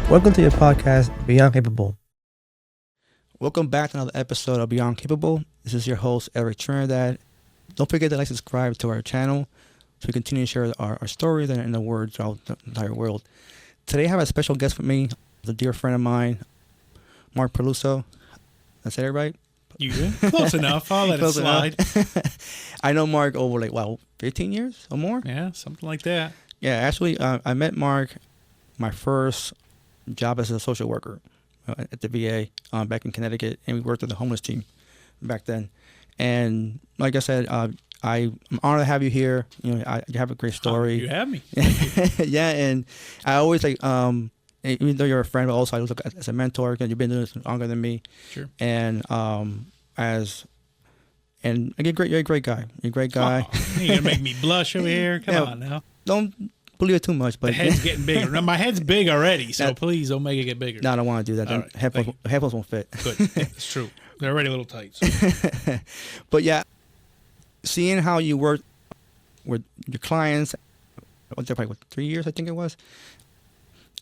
Welcome to your podcast, Beyond Capable. Welcome back to another episode of Beyond Capable. This is your host, Eric Trinidad. Don't forget to like, subscribe to our channel so we continue to share our stories and the word throughout the entire world. Today I have a special guest with me, a dear friend of mine, Mark Peluso. Did I say it right? You good? Close enough. I'll let it slide. I know Mark over 15 years or more? Yeah, something like that. Yeah, actually, I met Mark my first job as a social worker at the VA back in Connecticut, and we worked with the homeless team back then. And like I said, I'm honored to have you here. You know, you have a great story. You have me. Yeah, and I always even though you're a friend, but also I look as a mentor because you've been doing this longer than me. Sure. And you're a great guy. You're a great guy. Oh, you're gonna make me blush over here. Come on now. Don't believe it too much, but the head's getting bigger. Now, my head's big already, so please don't make it get bigger. No, I don't want to do that. Right, headphones won't fit. Good. Yeah, it's true. They're already a little tight. So. But yeah, seeing how you work with your clients, probably 3 years, I think it was,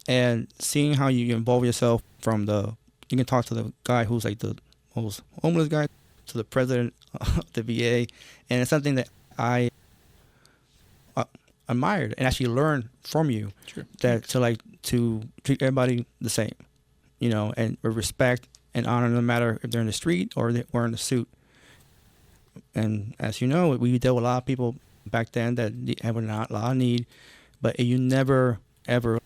and seeing how you involve yourself from you can talk to the guy who's like the most homeless guy to the president of the VA, and it's something that I admired and actually learned from you. Sure. That to treat everybody the same, and with respect and honor, no matter if they're in the street or they're wearing a suit. And as you know, we dealt with a lot of people back then that have a lot of need, but you never ever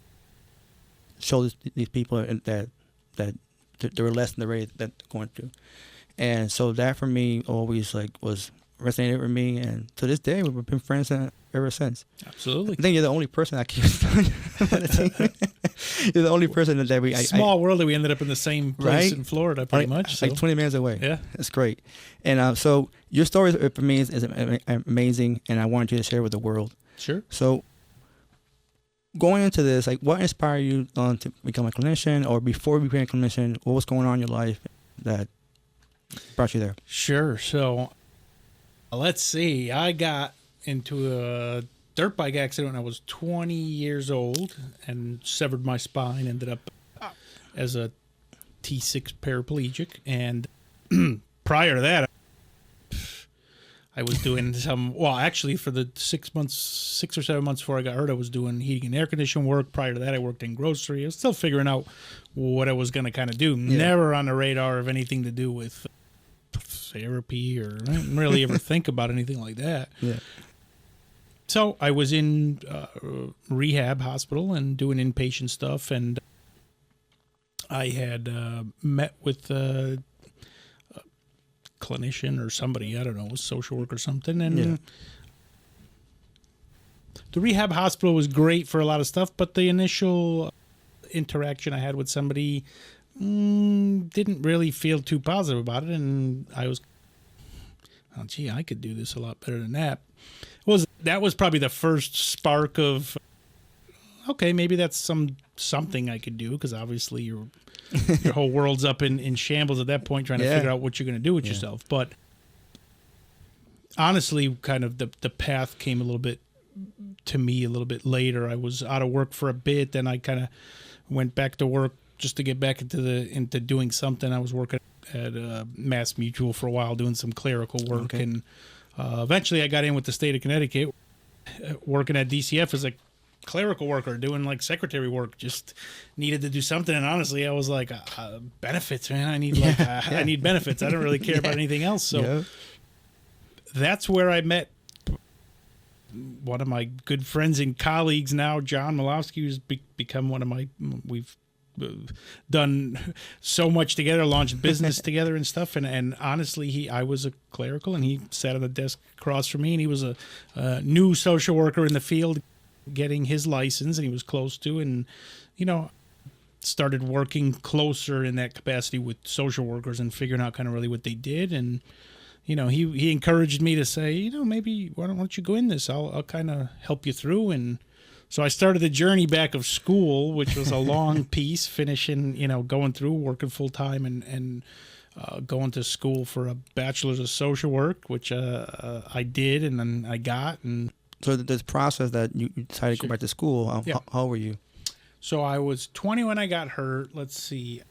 showed these people that they were less than the rate that they're going through. And so that for me always was resonated with me, and to this day we've been friends ever since. Absolutely. I think you're the only person that keeps you're the only person that we small world that we ended up in the same place, right? In Florida, pretty much. So. 20 minutes away. Yeah, it's great. And so your story for me is amazing, and I wanted you to share with the world. Sure. So going into this, what inspired you to become a clinician, or before you became a clinician, what was going on in your life that brought you there? Sure. So let's see. I got into a dirt bike accident when I was 20 years old and severed my spine. Ended up as a T6 paraplegic. And prior to that, I was doing actually for the 6 or 7 months before I got hurt, I was doing heating and air conditioning work. Prior to that, I worked in grocery. I was still figuring out what I was going to kind of do. Yeah. Never on the radar of anything to do with therapy, or I didn't really ever think about anything like that. Yeah. So I was in rehab hospital and doing inpatient stuff, and I had met with a clinician or somebody, I don't know, a social worker or something, and the rehab hospital was great for a lot of stuff, but the initial interaction I had with somebody didn't really feel too positive about it, and I was, I could do this a lot better than that. That was probably the first spark of, okay, maybe that's something I could do, because obviously your whole world's up in shambles at that point, trying to figure out what you're going to do with yourself. But honestly, kind of the path came a little bit later. I was out of work for a bit, then I kind of went back to work just to get back into doing something. I was working at Mass Mutual for a while, doing some clerical work, and eventually I got in with the state of Connecticut, working at DCF as a clerical worker, doing secretary work. Just needed to do something, and honestly, I was like, benefits, man. I need benefits. I don't really care about anything else. So that's where I met one of my good friends and colleagues now, John Malowski, who's become one of we've done so much together, launched business together and stuff. And honestly, I was a clerical, and he sat on the desk across from me, and he was a new social worker in the field, getting his license, and he was close to, and started working closer in that capacity with social workers and figuring out kind of really what they did. And he encouraged me to say, maybe why don't you go in this? I'll kind of help you through. And so I started the journey back of school, which was a long piece, finishing, going through, working full time, and going to school for a bachelor's of social work, which I did, and then I got. And so this process that you decided to go back to school, how old were you? So I was 20 when I got hurt. Let's see.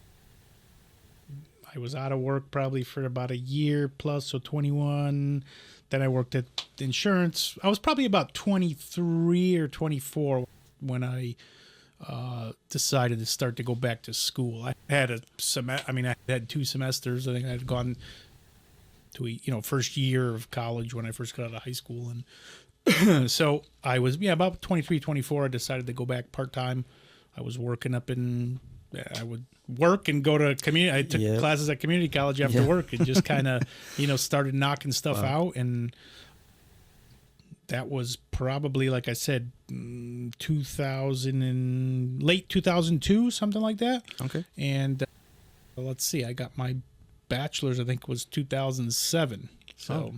I was out of work probably for about a year plus, so 21. Then I worked at insurance. I was probably about 23 or 24 when I decided to start to go back to school. I had I had 2 semesters. I think I had gone to first year of college when I first got out of high school, and so I was about 23, 24. I decided to go back part time. I was working up in. I would work and go to community. I took classes at community college after work and just kind of, started knocking stuff out. And that was probably, like I said, 2000 and late 2002, something like that. Okay. And let's see, I got my bachelor's, I think was 2007. So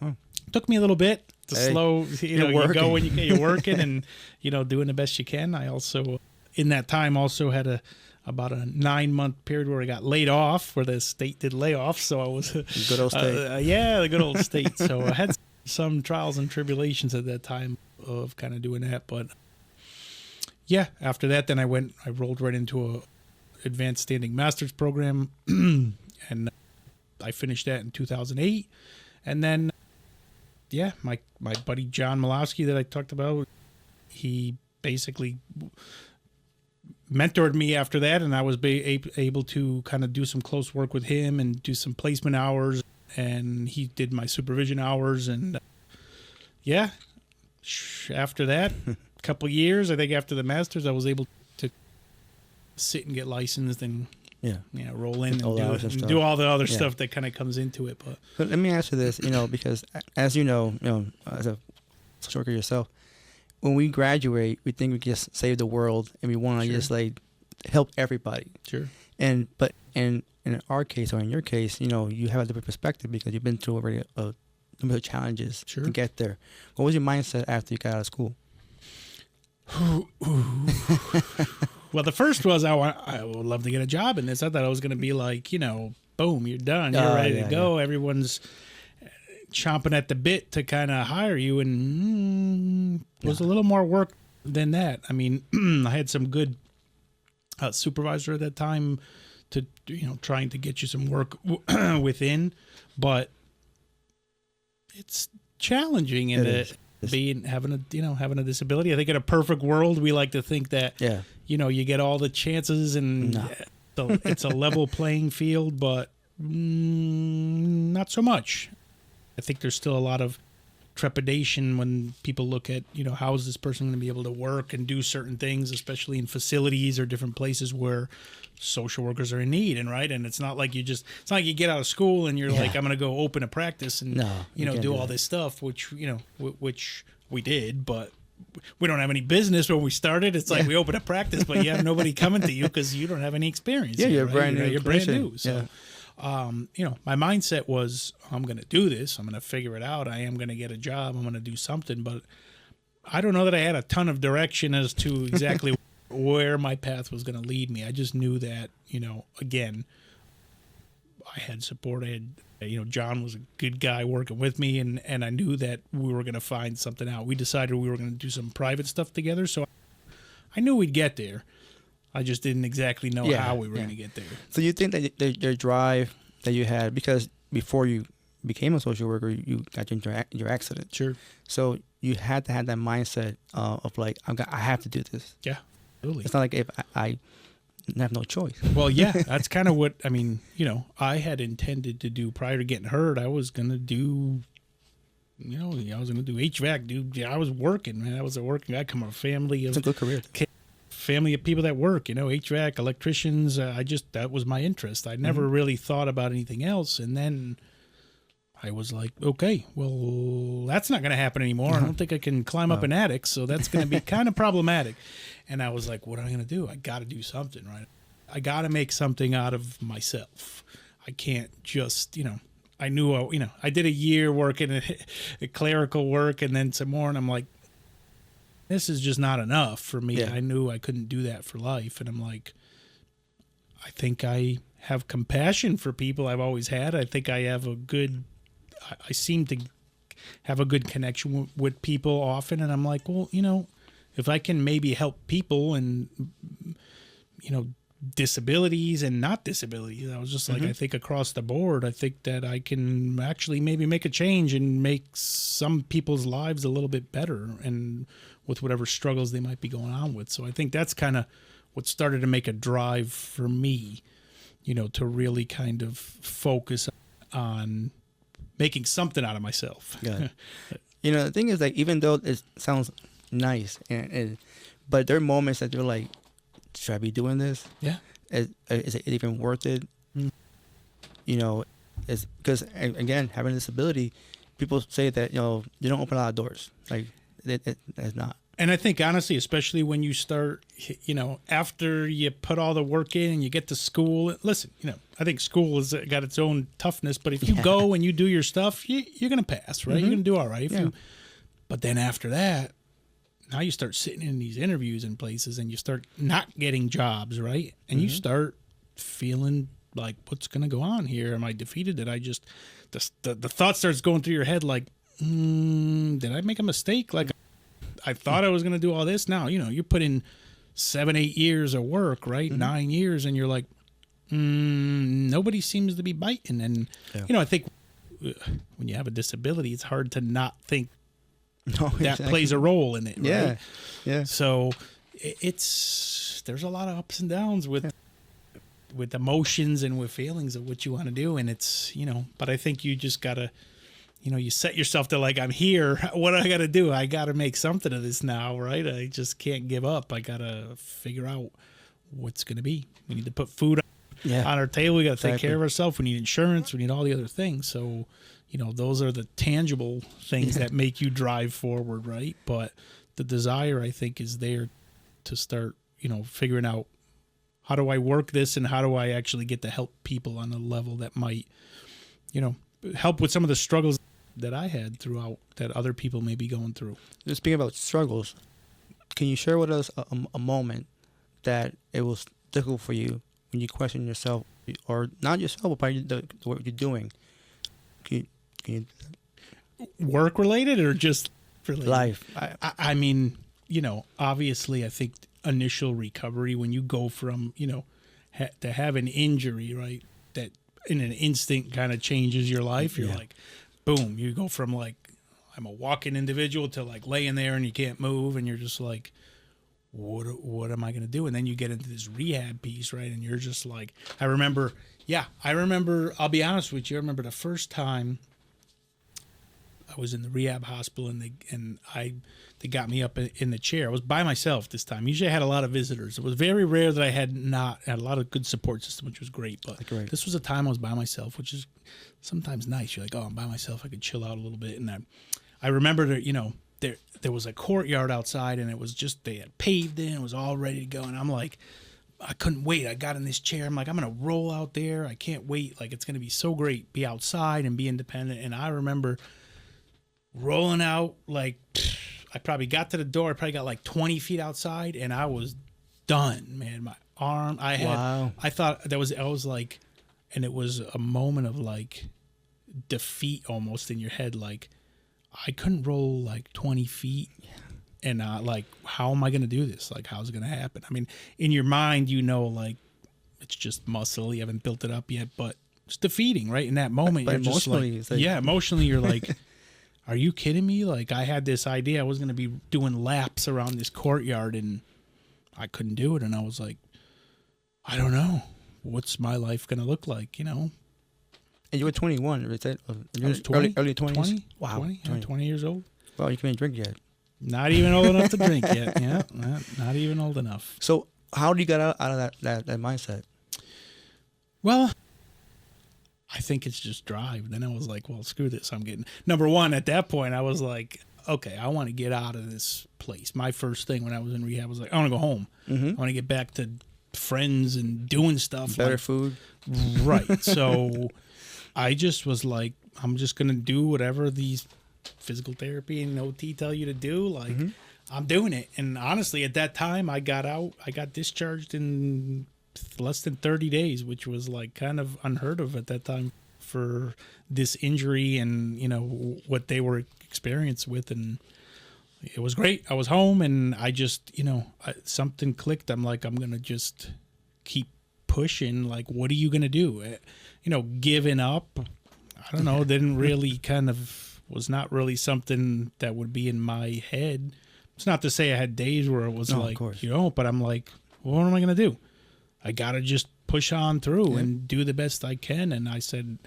it took me a little bit to slow, you go and you're working and, doing the best you can. I also, in that time, also had about a 9-month period where I got laid off, where the state did layoffs. So I was good old state. The good old state. So I had some trials and tribulations at that time of kind of doing that. But yeah, after that, then I rolled right into a advanced standing master's program, and I finished that in 2008. And then, my buddy John Malowski that I talked about, he basically mentored me after that, and I was able to kind of do some close work with him and do some placement hours, and he did my supervision hours. And after that, a couple years, I think after the master's, I was able to sit and get licensed and roll in and do all the other stuff that kind of comes into it. But let me ask you this, because as you know, as a social worker yourself, when we graduate, we think we just save the world and we want to just like help everybody. Sure. But in our case, or in your case, you have a different perspective because you've been through already a number of challenges to get there. What was your mindset after you got out of school? Well, the first was I would love to get a job in this. I thought I was going to be like, boom, you're done. You're ready to go. Everyone's chomping at the bit to kind of hire you, and it was a little more work than that. I mean, I had some good supervisor at that time to trying to get you some work within, but it's challenging in having a disability. I think in a perfect world, we like to think that you get all the chances and it's a level playing field, but not so much. I think there's still a lot of trepidation when people look at, how is this person going to be able to work and do certain things, especially in facilities or different places where social workers are in need. And it's not like it's not like you get out of school and you're like, I'm going to go open a practice and, do all this stuff, which we did, but we don't have any business when we started. It's like we open a practice, but you have nobody coming to you because you don't have any experience. Yeah, you're brand new. You're brand new. So, my mindset was, I'm going to do this. I'm going to figure it out. I am going to get a job. I'm going to do something. But I don't know that I had a ton of direction as to exactly where my path was going to lead me. I just knew that, again, I had support. I had, John was a good guy working with me, and I knew that we were going to find something out. We decided we were going to do some private stuff together, so I knew we'd get there. I just didn't exactly know how we were going to get there. So you think that the drive that you had, because before you became a social worker, you got your accident. Sure. So you had to have that mindset of like, I have to do this. Yeah, absolutely. It's not like if I have no choice. Well, yeah, that's kind of what, I had intended to do prior to getting hurt. I was going to do, I was going to do HVAC, dude. I was working, man. I was a working guy. I come from a family of... It's a good career. Family of people that work, HVAC, electricians. That was my interest. I never really thought about anything else. And then I was like, okay, well, that's not going to happen anymore. I don't think I can climb up an attic, so that's going to be kind of problematic. And I was like, what am I going to do? I got to do something, right? I got to make something out of myself. I can't just, I knew, I did a year working at clerical work and then some more, and I'm like, this is just not enough for me. Yeah. I knew I couldn't do that for life. And I'm like, I think I have compassion for people. I've always had. I think I have I seem to have a good connection with people often. And I'm like, well, if I can maybe help people and, disabilities and not disabilities, I was just like, I think across the board, I think that I can actually maybe make a change and make some people's lives a little bit better, and with whatever struggles they might be going on with. So I think that's kind of what started to make a drive for me, to really kind of focus on making something out of myself. Yeah. The thing is, like, even though it sounds nice, but there are moments that you're like, should I be doing this? Yeah. Is it even worth it? Mm. It's because, again, having a disability, people say that, you don't open a lot of doors. Like, it's not. And I think, honestly, especially when you start, after you put all the work in and you get to school, listen, I think school has got its own toughness, but if you go and you do your stuff, you're going to pass, right? You're going to do all right. But then after that, now you start sitting in these interviews in places and you start not getting jobs, right? And you start feeling like, what's going to go on here? Am I defeated? Did I just, the thought starts going through your head like, did I make a mistake? Like, I thought I was going to do all this. Now, you put in 7-8 years of work, right? 9 years, and you're like, nobody seems to be biting. And, I think when you have a disability, it's hard to not think that plays a role in it, right? Yeah. So there's a lot of ups and downs with emotions and with feelings of what you want to do. And it's, but I think you just got to, you set yourself to like, I'm here. What do I got to do? I got to make something of this now, right? I just can't give up. I got to figure out what's going to be. We need to put food on our table. We got to take care of ourselves. We need insurance. We need all the other things. So, those are the tangible things that make you drive forward, right? But the desire, I think, is there to start, figuring out, how do I work this and how do I actually get to help people on a level that might, help with some of the struggles that I had throughout that other people may be going through. Just speaking about struggles, can you share with us a moment that it was difficult for you when you question yourself, or not yourself, but the what you're doing? Can you work related or just related? Life? I mean, obviously, I think initial recovery, when you go from, to have an injury, right, that in an instant kind of changes your life. You're like, boom, you go from like, I'm a walking individual to like laying there and you can't move, and you're just like, what am I going to do? And then you get into this rehab piece, right? And you're just like, I remember, I'll be honest with you, I remember the first time I was in the rehab hospital and they got me up in the chair. I was by myself this time. Usually I had a lot of visitors. It was very rare that I had a lot of good support system, which was great. But this was a time I was by myself, which is sometimes nice. You're like, oh, I'm by myself. I could chill out a little bit. And I remember that, there was a courtyard outside, and it was just, they had paved it, and it was all ready to go. And I'm like, I couldn't wait. I got in this chair. I'm like, I'm going to roll out there. I can't wait. Like, it's going to be so great. Be outside and be independent. And I remember rolling out, like, I probably got to the door. I probably got like 20 feet outside, and I was done, man. My arm, I thought I was like, and it was a moment of like defeat almost in your head. Like, I couldn't roll like 20 feet. And like, how am I going to do this? Like, how's it going to happen? I mean, in your mind, like, it's just muscle. You haven't built it up yet, but it's defeating, right? In that moment, but you're emotionally, just like, emotionally, you're like, are you kidding me? Like, I had this idea I was going to be doing laps around this courtyard, and I couldn't do it. And I was like, I don't know. What's my life going to look like, And you were 21, right? I was 20, early 20s? 20? Wow. 20, 20 years old. Well, you can't even drink yet. Not even old enough to drink yet. Yeah, not even old enough. So how do you get out of that mindset? Well, I think it's just drive. Then I was like, well, screw this. Number one, at that point, I was like, okay, I want to get out of this place. My first thing when I was in rehab was like, I want to go home. I want to get back to friends and doing stuff. Better food. Right. So I just was like, I'm just going to do whatever these physical therapy and OT tell you to do. Like, I'm doing it. And honestly, at that time, I got out. I got discharged in less than 30 days, which was like kind of unheard of at that time for this injury and, what they were experienced with. And it was great. I was home, and I just, something clicked. I'm like, I'm gonna just keep pushing. Like, what are you gonna do? Giving up. I don't know. Didn't really was not really something that would be in my head. It's not to say I had days where it was like, but I'm like, well, what am I gonna do? I gotta just push on through and do the best I can. And I said,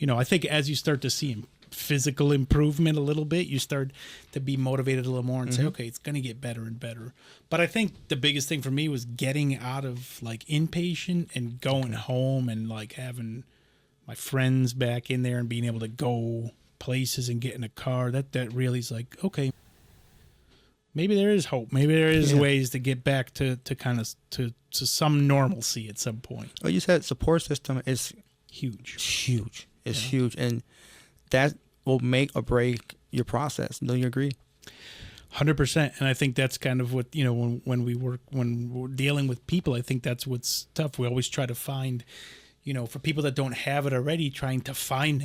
I think as you start to see physical improvement a little bit, you start to be motivated a little more and say, okay, it's going to get better and better. But I think the biggest thing for me was getting out of like inpatient and going home and like having my friends back in there and being able to go places and get in a car. That really is like, okay, maybe there is hope. Maybe there is ways to get back to kind of to some normalcy at some point. Well, you said support system is huge. It's huge. And that will make or break your process. Don't you agree? 100%. And I think that's kind of what, when we're dealing with people, I think that's what's tough. We always try to find, for people that don't have it already, trying to find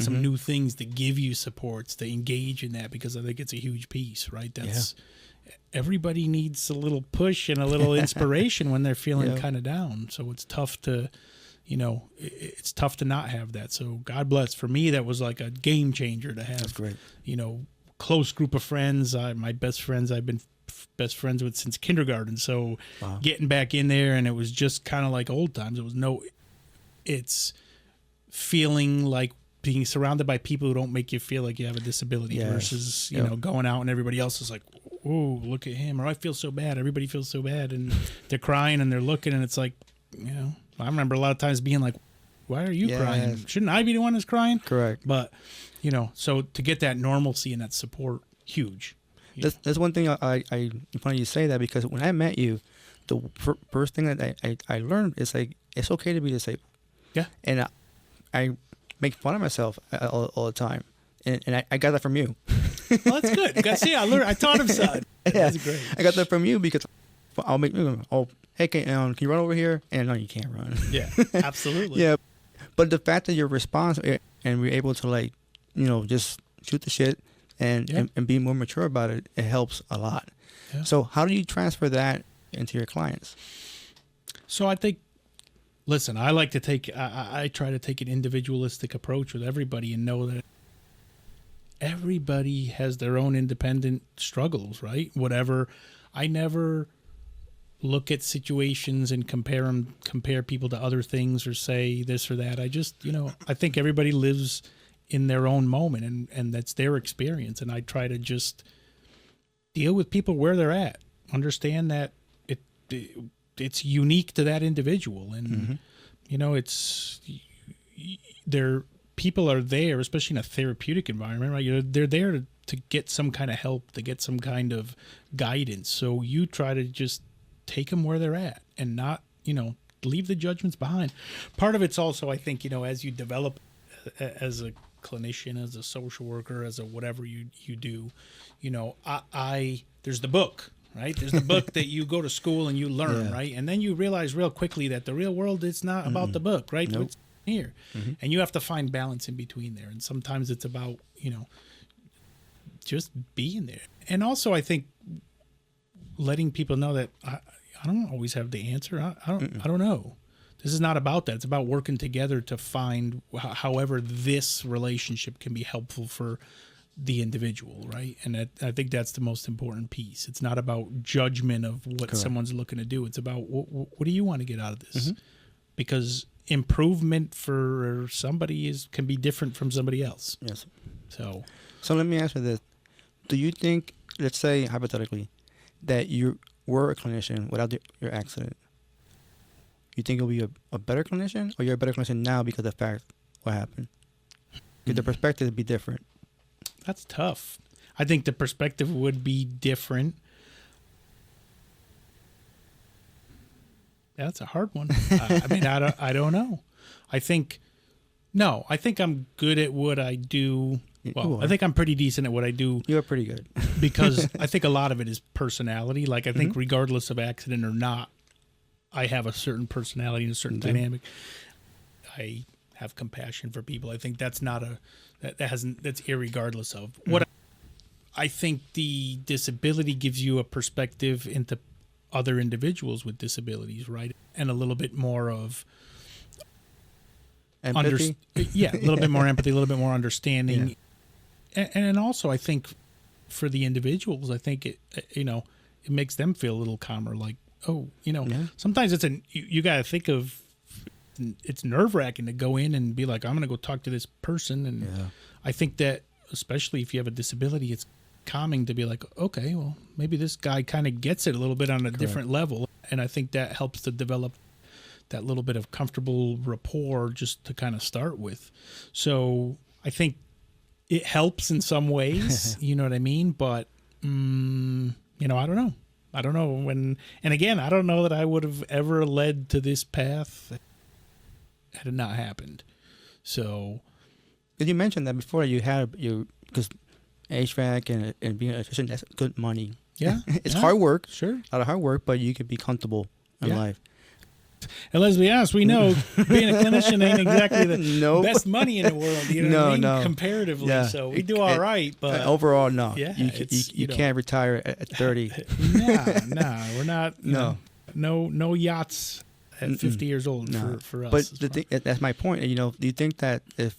some new things to give you supports, to engage in that, because I think it's a huge piece, right? Everybody needs a little push and a little inspiration when they're feeling kind of down. So it's tough to, it's tough to not have that. So God bless. For me, that was like a game changer to have. That's great. Close group of friends. My best friends I've been best friends with since kindergarten. So getting back in there, and it was just kind of like old times. It's feeling like being surrounded by people who don't make you feel like you have a disability versus, going out and everybody else is like, oh, look at him. Or I feel so bad. Everybody feels so bad. And they're crying and they're looking, and it's like, I remember a lot of times being like, why are you crying? Shouldn't I be the one that's crying? Correct. But, so to get that normalcy and that support, huge. That's one thing I funny you say that, because when I met you, the first thing that I learned is like, it's okay to be disabled. Yeah. And I make fun of myself all the time. And I got that from you. Well, that's good. See, I taught him something. That's great. I got that from you, because I'll make, hey, can you run over here? And no, you can't run. Yeah, absolutely. Yeah. But the fact that you're responsible and we're able to, like, just shoot the shit and be more mature about it, it helps a lot. Yeah. So how do you transfer that into your clients? So I think, listen, I try to take an individualistic approach with everybody and know that everybody has their own independent struggles, right? Whatever. I never look at situations and compare people to other things or say this or that. I just, I think everybody lives in their own moment, and that's their experience. And I try to just deal with people where they're at, understand that it's unique to that individual. And, people are there, especially in a therapeutic environment, right? They're there to get some kind of help, to get some kind of guidance. So you try to just take them where they're at and not, leave the judgments behind. Part of it's also, I think, as you develop as a clinician, as a social worker, as a whatever you do, there's the book, right? There's the book that you go to school and you learn, right? And then you realize real quickly that the real world is not about the book, right? Nope. It's here. And you have to find balance in between there. And sometimes it's about, just being there. And also, I think letting people know that I don't always have the answer. I don't know. This is not about that. It's about working together to find however this relationship can be helpful for the individual, right? And I think that's the most important piece. It's not about judgment of what someone's looking to do. It's about what do you want to get out of this? Because improvement for somebody can be different from somebody else. Yes. So let me ask you this. Do you think, let's say hypothetically, that you were a clinician without your accident, you think you'll be a better clinician, or you're a better clinician now because of the fact what happened? Could the perspective be different? That's tough. I think the perspective would be different. That's a hard one. I don't know. I think I'm good at what I do. Well, I think I'm pretty decent at what I do. You're pretty good. Because I think a lot of it is personality. Like, I think regardless of accident or not, I have a certain personality and a certain dynamic. I have compassion for people. I think that's not that's irregardless of what I think the disability gives you a perspective into other individuals with disabilities, right? And a little bit more of empathy. A little bit more empathy, a little bit more understanding. Yeah. And also, I think for the individuals, I think it makes them feel a little calmer. Like, sometimes you got to think of, it's nerve-wracking to go in and be like, I'm going to go talk to this person. And I think that, especially if you have a disability, it's calming to be like, okay, well, maybe this guy kind of gets it a little bit on a different level. And I think that helps to develop that little bit of comfortable rapport just to kind of start with. So I think it helps in some ways, you know what I mean? But, I don't know. I don't know when, and again, I don't know that I would have ever led to this path had it not happened. So. Did you mention that before because HVAC and being an electrician, that's good money. Yeah. It's hard work. Sure. A lot of hard work, but you could be comfortable in life. And let's be honest, we know being a clinician ain't exactly the best money in the world. You know what I mean? Comparatively. Yeah. So we do all right, but overall, no. Yeah, you can't retire at 30. Nah, we're not. No yachts at 50 years old for us. But that's my point. Do you think that if,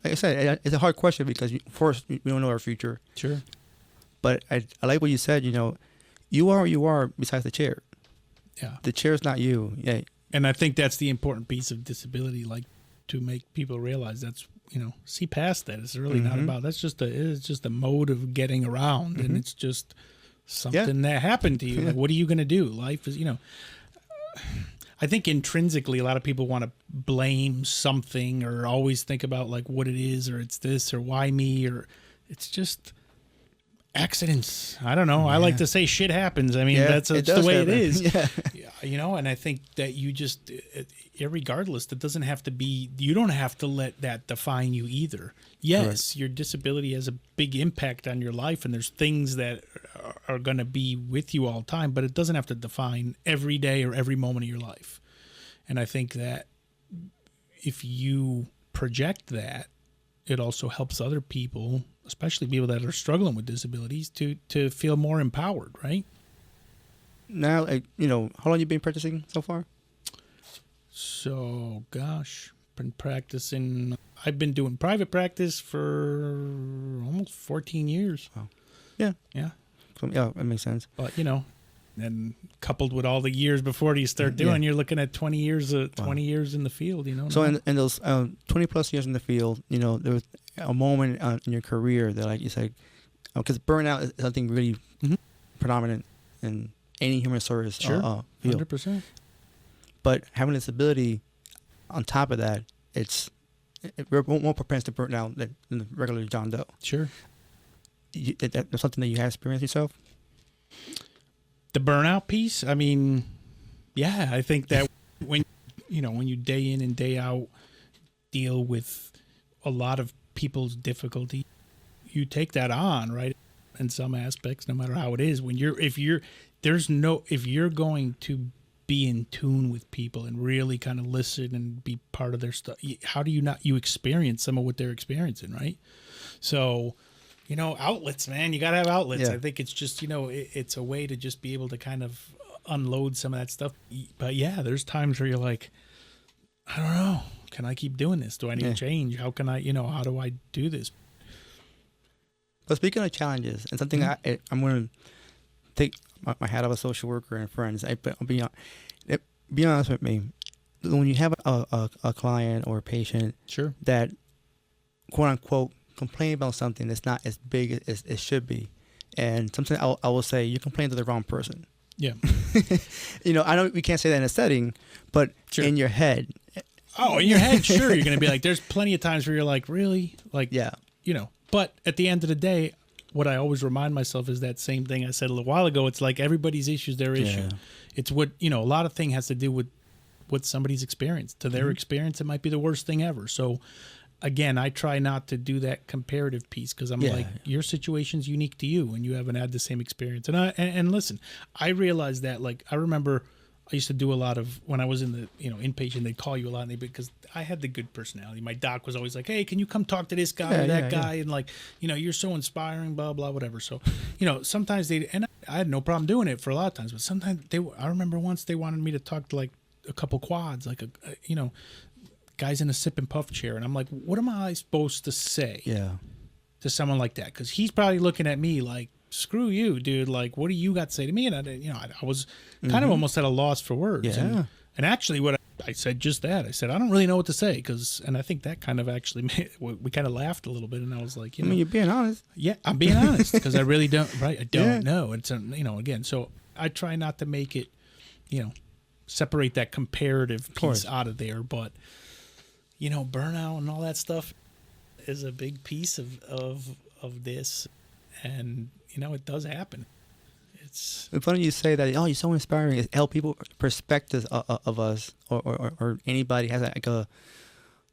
like I said, it's a hard question because first we don't know our future. Sure. But I like what you said. You are what you are besides the chair. Yeah. The chair's not you. Yeah. And I think that's the important piece of disability, like to make people realize that's, see past that. It's really not about, it's just a mode of getting around, and it's just something that happened to you. Like, what are you going to do? Life is, I think intrinsically a lot of people want to blame something or always think about like what it is, or it's this, or why me, or it's just accidents. I don't know. Yeah. I like to say shit happens. I mean, that's the way it is. Yeah. And I think that you just, irregardless, that doesn't have to be, you don't have to let that define you either. Yes, your disability has a big impact on your life, and there's things that are going to be with you all the time, but it doesn't have to define every day or every moment of your life. And I think that if you project that, it also helps other people, especially people that are struggling with disabilities, to feel more empowered, right? Now, how long you been practicing so far? So, gosh, I've been doing private practice for almost 14 years. Wow. Yeah. Yeah. So, yeah, that makes sense. But, and coupled with all the years before you start doing, you're looking at 20 years in the field, So in those 20 plus years in the field, there was a moment in your career that, like you said, because burnout is something really predominant in any human service field. 100%. But having a disability on top of that, we're more propensed to burn out than the regular John Doe. Sure. That's something that you have experienced yourself? The burnout piece, I mean, yeah, I think that when you day in and day out deal with a lot of people's difficulty, you take that on, right? In some aspects, no matter how it is, if you're going to be in tune with people and really kind of listen and be part of their stuff, how do you experience some of what they're experiencing, right? So, outlets, man, you got to have outlets. Yeah. I think it's just, it's a way to just be able to kind of unload some of that stuff. But yeah, there's times where you're like, I don't know, can I keep doing this? Do I need to change? How can I, how do I do this? But speaking of challenges, and something I'm going to take my hat off a social worker and friends. I'll be honest with me. When you have a client or a patient that, quote unquote, complain about something that's not as big as it should be, and something I will say, you complain to the wrong person. Yeah. I know we can't say that in a setting, but in your head. Oh, in your head, sure. You're going to be like, there's plenty of times where you're like, really? Like, yeah. But at the end of the day, what I always remind myself is that same thing I said a little while ago. It's like everybody's issue's their issue. It's what, a lot of thing has to do with what somebody's experienced. To their experience, it might be the worst thing ever. So, again, I try not to do that comparative piece because I'm like, your situation's unique to you and you haven't had the same experience. And listen, I realized that, like, I remember I used to do a lot of, when I was in the, inpatient, they'd call you a lot, and because I had the good personality. My doc was always like, hey, can you come talk to this guy or that guy? And like, you're so inspiring, blah, blah, whatever. So, sometimes and I had no problem doing it for a lot of times, but sometimes I remember once they wanted me to talk to like a couple quads, like, guys in a sip and puff chair. And I'm like, what am I supposed to say to someone like that? Because he's probably looking at me like, screw you, dude. Like, what do you got to say to me? And I was kind of almost at a loss for words. Yeah. And actually, what I said just that. I said, I don't really know what to say, and I think that kind of actually made, we kind of laughed a little bit, and I was like, I mean, you're being honest. Yeah, I'm being honest because I really don't. Right, I don't know. It's again. So I try not to make it, separate that comparative piece out of there. But burnout and all that stuff is a big piece of this, and it does happen. It's funny you say that. Oh, you're so inspiring. It help people perspectives of us or anybody has like a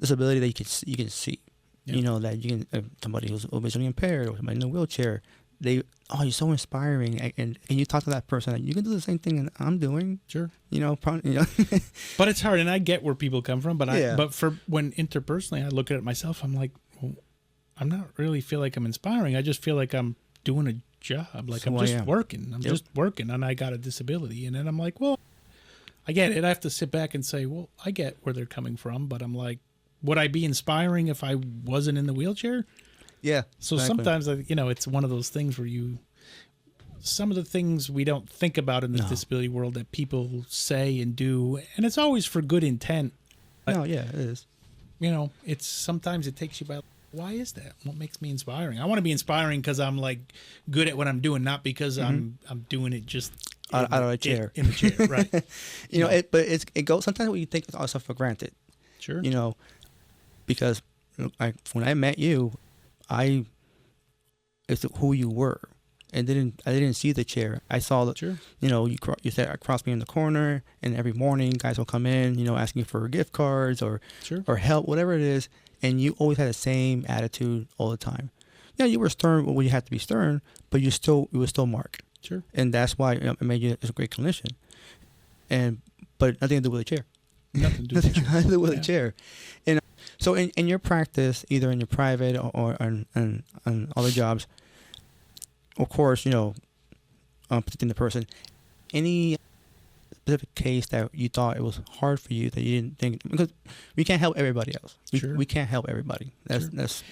disability that you can see. Yeah. That you can somebody who's visually impaired or somebody in a wheelchair. You're so inspiring, and you talk to that person. You can do the same thing that I'm doing. Sure. But it's hard, and I get where people come from. But for when interpersonally, I look at it myself. I'm like, well, I'm not really feel like I'm inspiring. I just feel like I'm doing a job. Like I'm just working. I'm just working, and I got a disability. And then I'm like, well, I get it. I have to sit back and say, well, I get where they're coming from, but I'm like, would I be inspiring if I wasn't in the wheelchair? Yeah. So sometimes, it's one of those things where some of the things we don't think about in the disability world that people say and do, and it's always for good intent. No, yeah, it is. It's sometimes it takes you by. Why is that? What makes me inspiring? I want to be inspiring because I'm like good at what I'm doing, not because I'm doing it just out of a chair. In the chair, right? But it goes. Sometimes we take ourselves for granted. Sure. Because when I met you, it's who you were, and I didn't see the chair. I saw that. Sure. You said I crossed me in the corner, and every morning guys will come in, asking for gift cards or help, whatever it is. And you always had the same attitude all the time. Yeah, you were stern when you had to be stern, but you were still Mark. Sure. And that's why I made you a great clinician. But nothing to do with a chair. Nothing to do with a chair. And so in your practice, either in your private or on other jobs, of course, protecting the person, any specific case that you thought it was hard for you that you didn't think, because we can't help everybody else. We can't help everybody. That's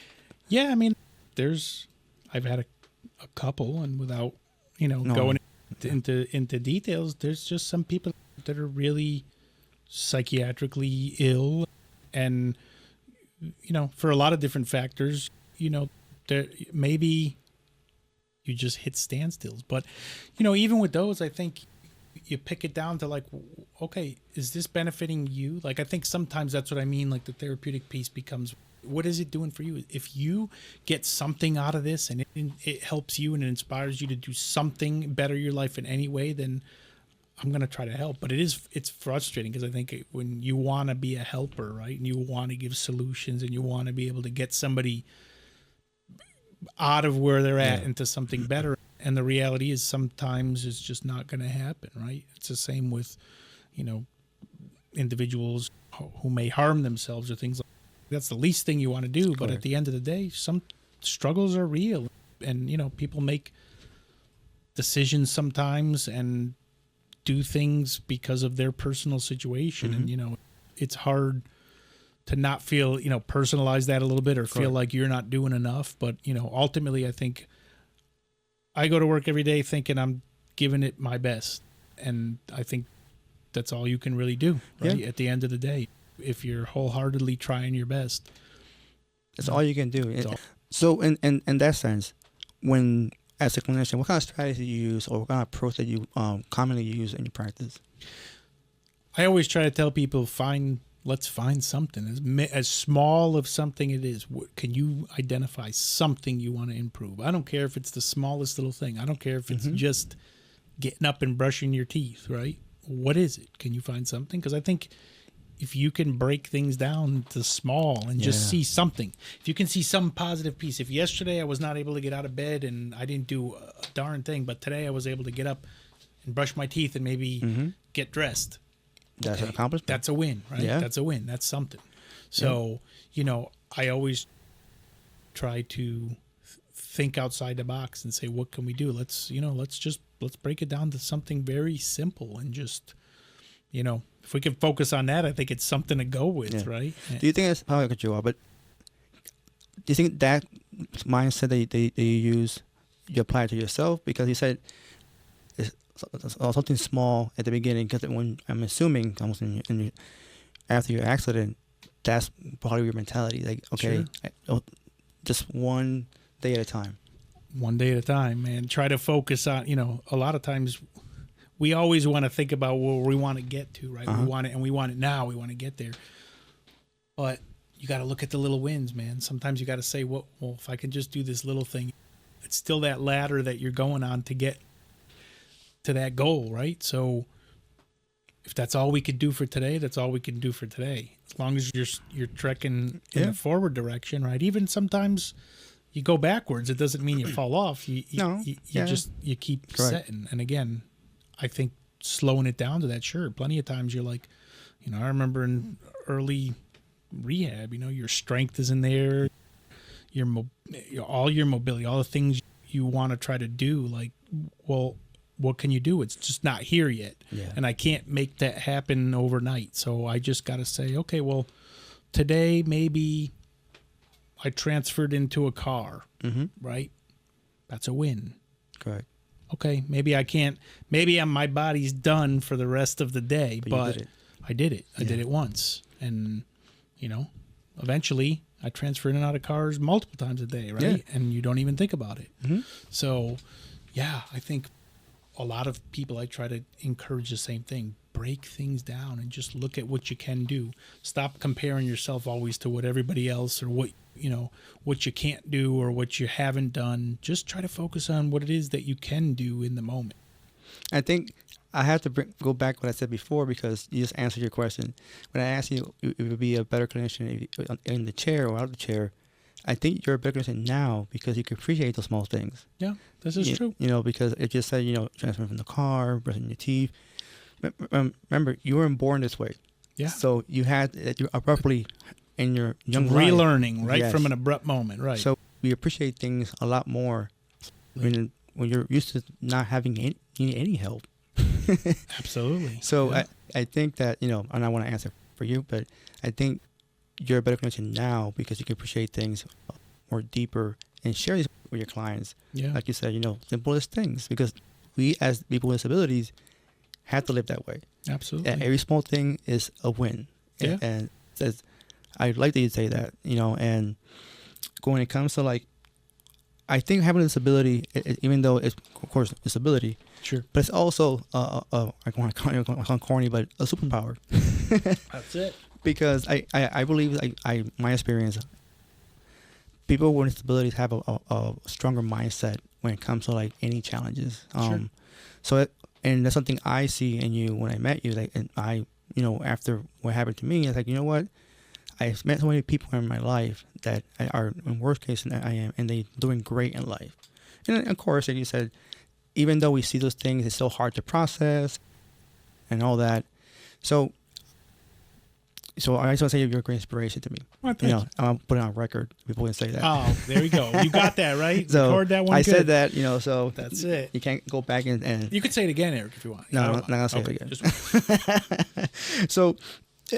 yeah. I mean, I've had a couple, and without going into details, there's just some people that are really psychiatrically ill, and for a lot of different factors, there maybe you just hit standstills. But even with those, I think you pick it down to like, okay, is this benefiting you? Like, I think sometimes that's what I mean. Like the therapeutic piece becomes, what is it doing for you? If you get something out of this and it helps you and it inspires you to do something better in your life in any way, then I'm going to try to help. But it's frustrating because I think when you want to be a helper, right, and you want to give solutions and you want to be able to get somebody out of where they're at into something better, and the reality is sometimes it's just not going to happen, right? It's the same with, individuals who may harm themselves or things like that. That's the least thing you want to do. But at the end of the day, some struggles are real, and people make decisions sometimes and do things because of their personal situation, and it's hard to not feel personalize that a little bit or feel like you're not doing enough. But ultimately, I think I go to work every day thinking I'm giving it my best, and I think that's all you can really do, right? At the end of the day, if you're wholeheartedly trying your best, that's all you can do. So in that sense, when as a clinician, what kind of strategy do you use, or what kind of approach that you commonly use in your practice? I always try to tell people, let's find something as small of something it is. Can you identify something you want to improve? I don't care if it's the smallest little thing. I don't care if it's just getting up and brushing your teeth, right? What is it? Can you find something? Because I think if you can break things down to small and just see something, if you can see some positive piece. If yesterday I was not able to get out of bed and I didn't do a darn thing, but today I was able to get up and brush my teeth and maybe get dressed. That's an accomplishment. That's a win, right? Yeah. That's a win. That's something. So, I always try to think outside the box and say, what can we do? Let's break it down to something very simple and just, if we can focus on that, I think it's something to go with, right? Do you think that's how I cut you off? But do you think that mindset that they use, you apply it to yourself? Because you said it's something small at the beginning. Because when I'm assuming almost after your accident, that's probably your mentality. Like, okay, just one day at a time. One day at a time, man. Try to focus on, a lot of times we always want to think about where we want to get to, right? We want it, and we want it now. We want to get there. But you got to look at the little wins, man. Sometimes you got to say, well, if I can just do this little thing, it's still that ladder that you're going on to get to that goal, right? So if that's all we could do for today, that's all we can do for today. As long as you're trekking in the forward direction, right? Even sometimes you go backwards, it doesn't mean you fall off. You keep setting. And again, I think slowing it down to that, sure. Plenty of times you're like, I remember in early rehab, your strength is in there, all your mobility, all the things you want to try to do. Like, well, what can you do? It's just not here yet. Yeah. And I can't make that happen overnight. So I just got to say, okay, well, today maybe I transferred into a car, right? That's a win. Correct. Okay, maybe I can't, maybe my body's done for the rest of the day, but I did it. I did it once. And, eventually I transferred in and out of cars multiple times a day, right? Yeah. And you don't even think about it. So, I think a lot of people, I try to encourage the same thing. Break things down and just look at what you can do. Stop comparing yourself always to what everybody else or what you can't do or what you haven't done. Just try to focus on what it is that you can do in the moment. I think I have to go back to what I said before, because you just answered your question. When I asked you if you would be a better clinician in the chair or out of the chair, I think you're a better clinician now because you can appreciate those small things. Yeah, this is true. Because it just said, transferring from the car, brushing your teeth. Remember, you weren't born this way. Yeah. So you had you abruptly in your young life. Relearning, right, from an abrupt moment, right. So we appreciate things a lot more when you're used to not having any help. Absolutely. So I think that, and I want to answer for you, but I think you're a better clinician now because you can appreciate things more deeper and share these with your clients. Yeah. Like you said, simplest things, because we as people with disabilities have to live that way. Absolutely. And every small thing is a win. Yeah. And I'd like that you say that, and when it comes to I think having a disability, even though it's, of course, disability, sure, but it's also, I want to call it corny, but a superpower. That's it. Because I believe, my experience, people with disabilities have a stronger mindset when it comes to any challenges. Sure. So, and that's something I see in you when I met you. And I, after what happened to me, it's you know what? I've met so many people in my life that are in worse case than I am, and they're doing great in life. And of course, like you said, even though we see those things, it's so hard to process and all that. So I just want to say you're a great inspiration to me. Well, I'll put it on record. People can say that. Oh, there we go. You got that, right? So record that one. I good. said that, so that's it. You can't go back and you could say it again, Eric, if you want. No, I'm not gonna say it again. So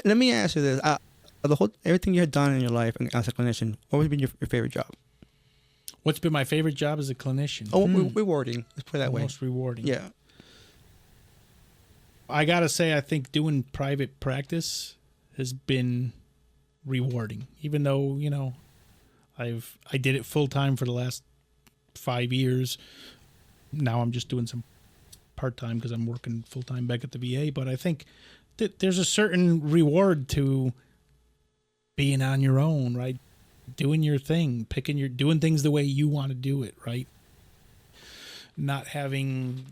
let me ask you this: everything you had done in your life as a clinician, what would be your favorite job? What's been my favorite job as a clinician? Oh, rewarding. Let's put it that way. Most rewarding. Yeah. I gotta say, I think doing private practice has been rewarding, even though I did it full time for the last 5 years. Now I'm just doing some part time because I'm working full time back at the VA. But I think that there's a certain reward to being on your own, right? Doing your thing, doing things the way you want to do it, right? Not having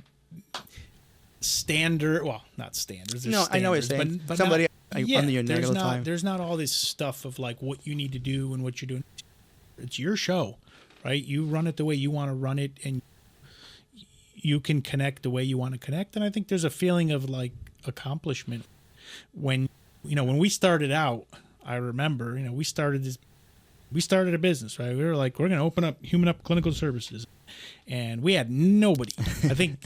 not standards. No, I know what you're saying. But somebody under your neck all the time. There's not all this stuff of what you need to do and what you're doing. It's your show, right? You run it the way you want to run it, and you can connect the way you want to connect. And I think there's a feeling of accomplishment. When we started out, I remember, we started a business, right? We were like, we're going to open up Human Up Clinical Services. And we had nobody. I think,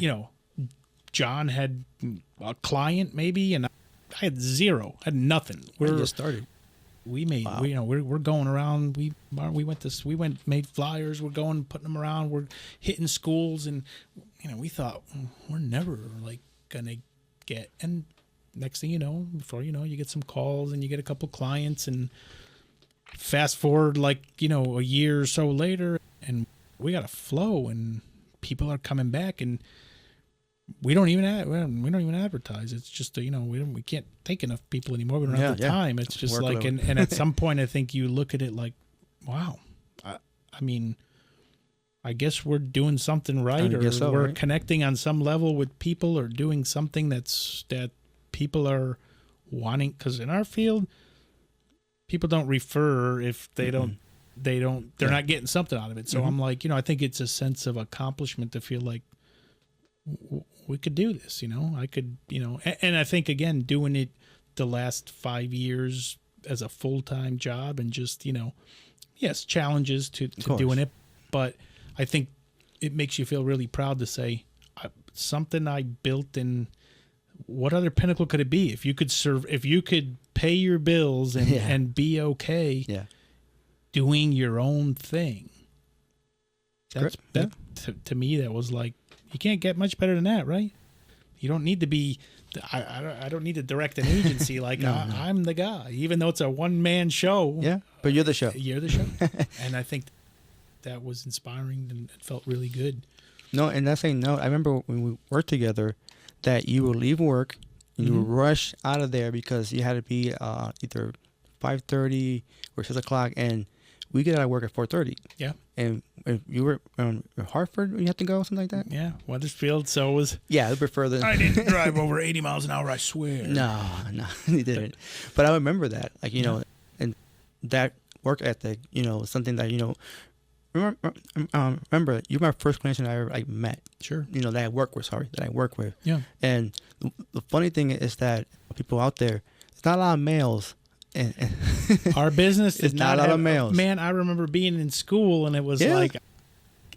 John had a client maybe, and I had zero. I had nothing. We just started. We made, wow. we're going around. We made flyers. We're going, putting them around. We're hitting schools. And, we thought, we're never like going to get, and next thing you know, before you know, you get some calls and you get a couple clients, and fast forward a year or so later, and we got a flow, and people are coming back, and we don't even advertise. It's just we can't take enough people anymore. We don't have the time. It's just like, and at some point, I think you look at it like, wow, I mean, I guess we're doing something right, or we're connecting on some level with people, or doing something that people are wanting. Because in our field, people don't refer if they don't. They're not getting something out of it. So I'm like, I think it's a sense of accomplishment to feel like we could do this, I could, and I think, again, doing it the last 5 years as a full-time job, and just, yes, challenges to doing it, but I think it makes you feel really proud to say something I built, and what other pinnacle could it be? If you could pay your bills and be okay. Yeah. Doing your own thing. To me, that was like, you can't get much better than that, right? You don't need to be. I don't need to direct an agency like no. I'm the guy, even though it's a one-man show. Yeah, but you're the show. You're the show, and I think that was inspiring, and it felt really good. No, and that's saying no. I remember when we worked together, that you would leave work and you would rush out of there because you had to be either 5:30 or 6 o'clock, and we get out of work at 4:30. Yeah. And if you were in Hartford, you had to go, something like that? Yeah, Wethersfield, so it was... Yeah, a little bit further. I didn't drive over 80 miles an hour, I swear. No, you didn't. But I remember that, and that work ethic, something that, remember, you're my first clinician I ever met. Sure. That I work with. Yeah. And the funny thing is that people out there, it's not a lot of males. And our business is not a lot of males. Man, I remember being in school, and it was like,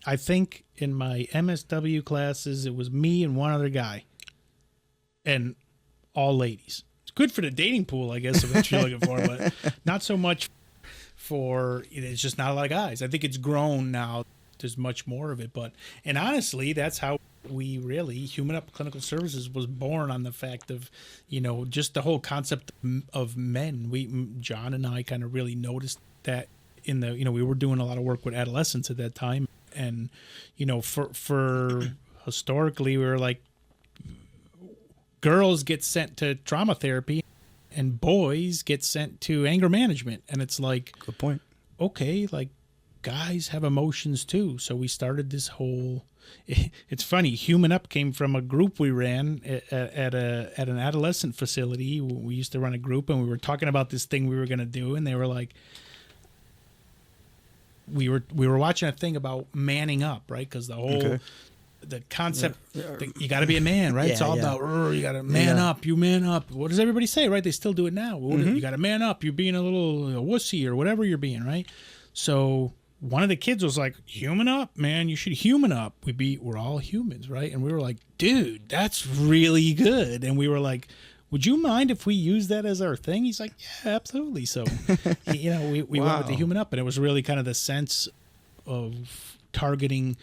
I think in my MSW classes, it was me and one other guy, and all ladies. It's good for the dating pool, I guess, if that's what you're looking for, but not so much for, it's just not a lot of guys. I think it's grown now. There's much more of it, and honestly, that's how Human Up Clinical Services was born, on the fact of, just the whole concept of men. John and I kind of really noticed that in the, we were doing a lot of work with adolescents at that time. And, for historically, we were like, girls get sent to trauma therapy and boys get sent to anger management. And it's like, good point. Okay, like, guys have emotions too. So we started this whole, it's funny, Human Up came from a group we ran at an adolescent facility. We used to run a group, and we were talking about this thing we were going to do, and they were like, we were watching a thing about manning up, right? Because the whole the concept, you got to be a man, right? It's all about, you got to man up, you man up. What does everybody say, right? They still do it now. You got to man up. You're being a little wussy or whatever you're being, right? So one of the kids was like, human up, man. You should human up. We're all humans, right? And we were like, dude, that's really good. And we were like, would you mind if we use that as our thing? He's like, yeah, absolutely. So, we went with the human up, and it was really kind of the sense of targeting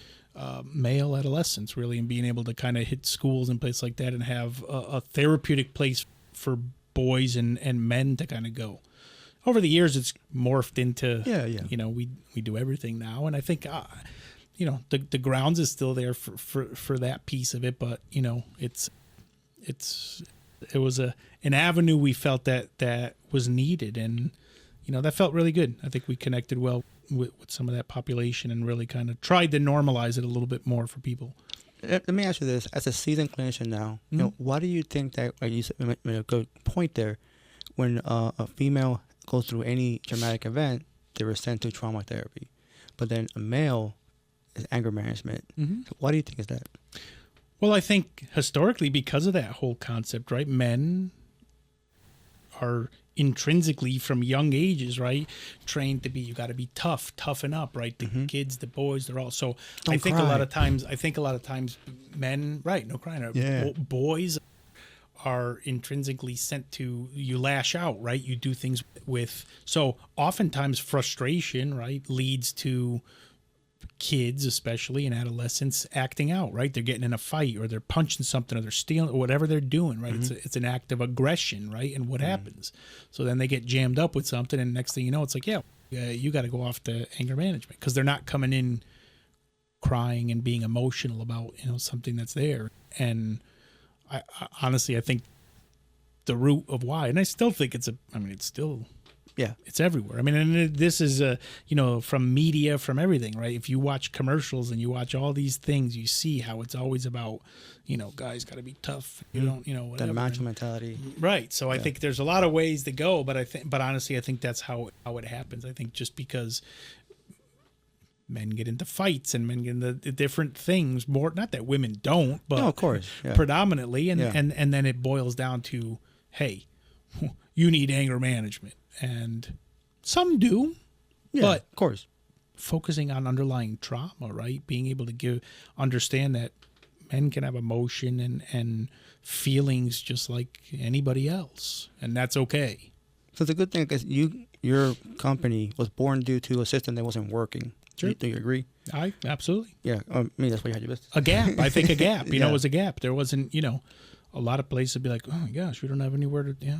male adolescents, really, and being able to kind of hit schools and places like that and have a therapeutic place for boys and men to kind of go. Over the years, it's morphed into, we do everything now. And I think, the grounds is still there for that piece of it. But, it was an avenue we felt that was needed. And, that felt really good. I think we connected well with some of that population and really kind of tried to normalize it a little bit more for people. Let me ask you this. As a seasoned clinician now, why do you think that, like you said, a good point there, when a female goes through any traumatic event, they were sent to trauma therapy, but then a male is anger management. So why do you think is that? Well, I think historically, because of that whole concept, right? Men are intrinsically from young ages, right, trained to be, you got to be tough, toughen up, right? The kids, the boys, they're all so. Don't I think cry. a lot of times, men, right? No crying. Yeah. Boys are intrinsically sent to, you lash out, right? You do things with. So oftentimes frustration, right, leads to kids, especially in adolescence, acting out, right? They're getting in a fight, or they're punching something, or they're stealing, or whatever they're doing, right? It's an act of aggression, right? And what happens? So then they get jammed up with something, and next thing you know, it's like, you got to go off to anger management, because they're not coming in crying and being emotional about, something that's there. And I honestly, I think the root of why, and I still think it's still. Yeah. It's everywhere. I mean, and this is, from media, from everything, right? If you watch commercials and you watch all these things, you see how it's always about, guys got to be tough. You don't, whatever. That macho mentality. Right. So I think there's a lot of ways to go, but honestly, I think that's how it happens. I think just because men get into fights and men get into different things more, not that women don't, but No, of course. Yeah. predominantly. And, Yeah. and then it boils down to, hey, you need anger management. And some do, Yeah, but of course. focusing on underlying trauma, right? Being able to understand that men can have emotion and feelings just like anybody else, and that's okay. So it's a good thing because your company was born due to a system that wasn't working. Sure. Do you agree? I absolutely. Yeah. I mean, that's why you had your business. A gap. I think a gap. Yeah. It was a gap. There wasn't, a lot of places would be like, oh my gosh, we don't have anywhere to, there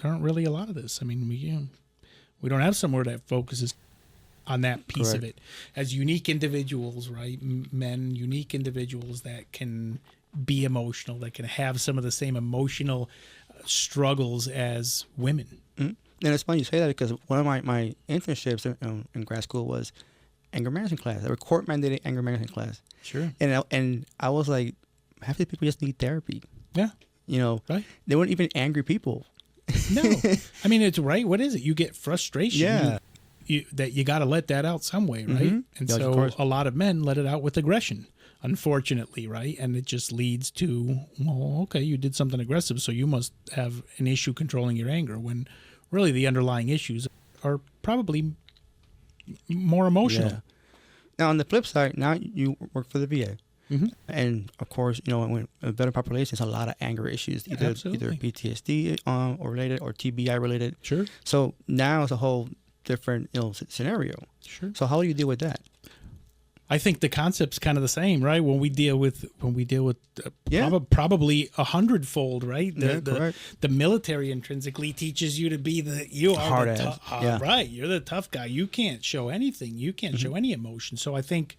aren't really a lot of this. I mean, we don't have somewhere that focuses on that piece of Correct. it as unique individuals, right? Men, unique individuals that can be emotional, that can have some of the same emotional struggles as women. Mm-hmm. And it's funny you say that because one of my internships in grad school was anger management class. A court mandated anger management class. Sure. And I was like, half the people just need therapy. Yeah. Right? They weren't even angry people. No. I mean, it's right. What is it? You get frustration. Yeah. That you got to let that out some way, right? Mhm. And Yeah, of so course. a lot of men let it out with aggression, unfortunately, right? And it just leads to, well, okay, you did something aggressive, so you must have an issue controlling your anger, when really the underlying issues are probably more emotional. Yeah. Now, on the flip side, now you work for the VA. Mm-hmm. And, of course, when a veteran population has a lot of anger issues, either Absolutely. PTSD or related or TBI related. Sure. So now it's a whole different scenario. Sure. So how do you deal with that? I think the concept's kind of the same, right? When we deal with Yeah. probably 100-fold, right? Correct. The military intrinsically teaches you to be Hard ass. Yeah. right. You're the tough guy. You can't show anything. You can't show any emotion. So I think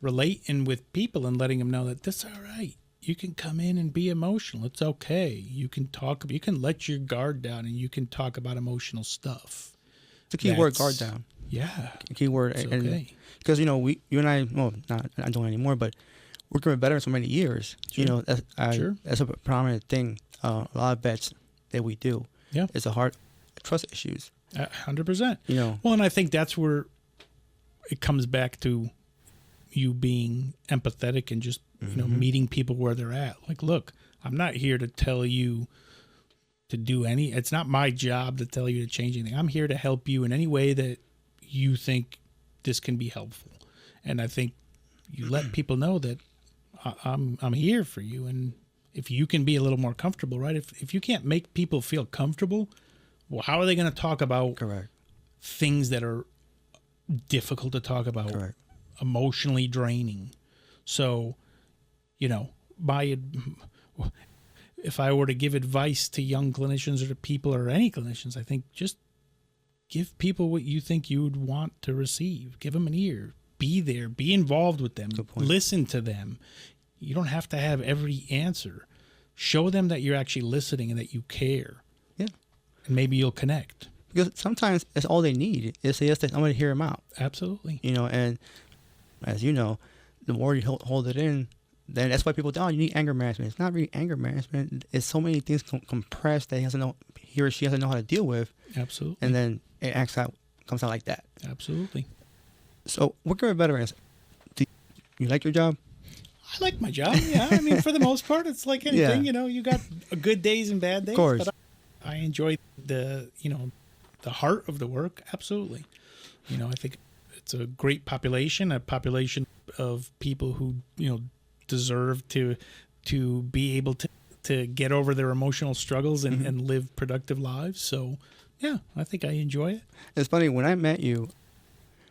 relating with people and letting them know that this is all right. You can come in and be emotional. It's okay. You can talk. You can let your guard down, and you can talk about emotional stuff. It's a key word, guard That's- down. Yeah. A key word. It's And okay. because, you and I, well, not doing anymore, but working with veterans for many years, Sure. Sure. That's a prominent thing. A lot of vets that we do. Yeah. It's a hard trust issues. 100%. Well, Well, and I think that's where it comes back to you being empathetic and just, meeting people where they're at. Like, look, I'm not here to tell you to do it's not my job to tell you to change anything. I'm here to help you in any way that you think this can be helpful. And I think you let people know that I'm here for you. And if you can be a little more comfortable, right? If you can't make people feel comfortable, well, how are they going to talk about correct. things that are difficult to talk about, Correct. emotionally draining? So, if I were to give advice to young clinicians or to people or any clinicians, I think just give people what you think you would want to receive. Give them an ear. Be there. Be involved with them. Good point. Listen to them. You don't have to have every answer. Show them that you're actually listening and that you care. Yeah. And maybe you'll connect. Because sometimes it's all they need is to just, I'm going to hear them out. Absolutely. And as you know, the more you hold it in, then that's why people say, oh, you need anger management. It's not really anger management. It's so many things compressed that he or she doesn't know how to deal with. Absolutely. And then it comes out like that. Absolutely. So working with veterans, do you like your job? I like my job. Yeah, I mean, for the most part, it's like anything. Yeah. You got good days and bad days. Of course. But I enjoy the heart of the work. Absolutely. I think it's a great population of people who deserve to be able to get over their emotional struggles and live productive lives. So yeah, I think I enjoy it. It's funny, when I met you,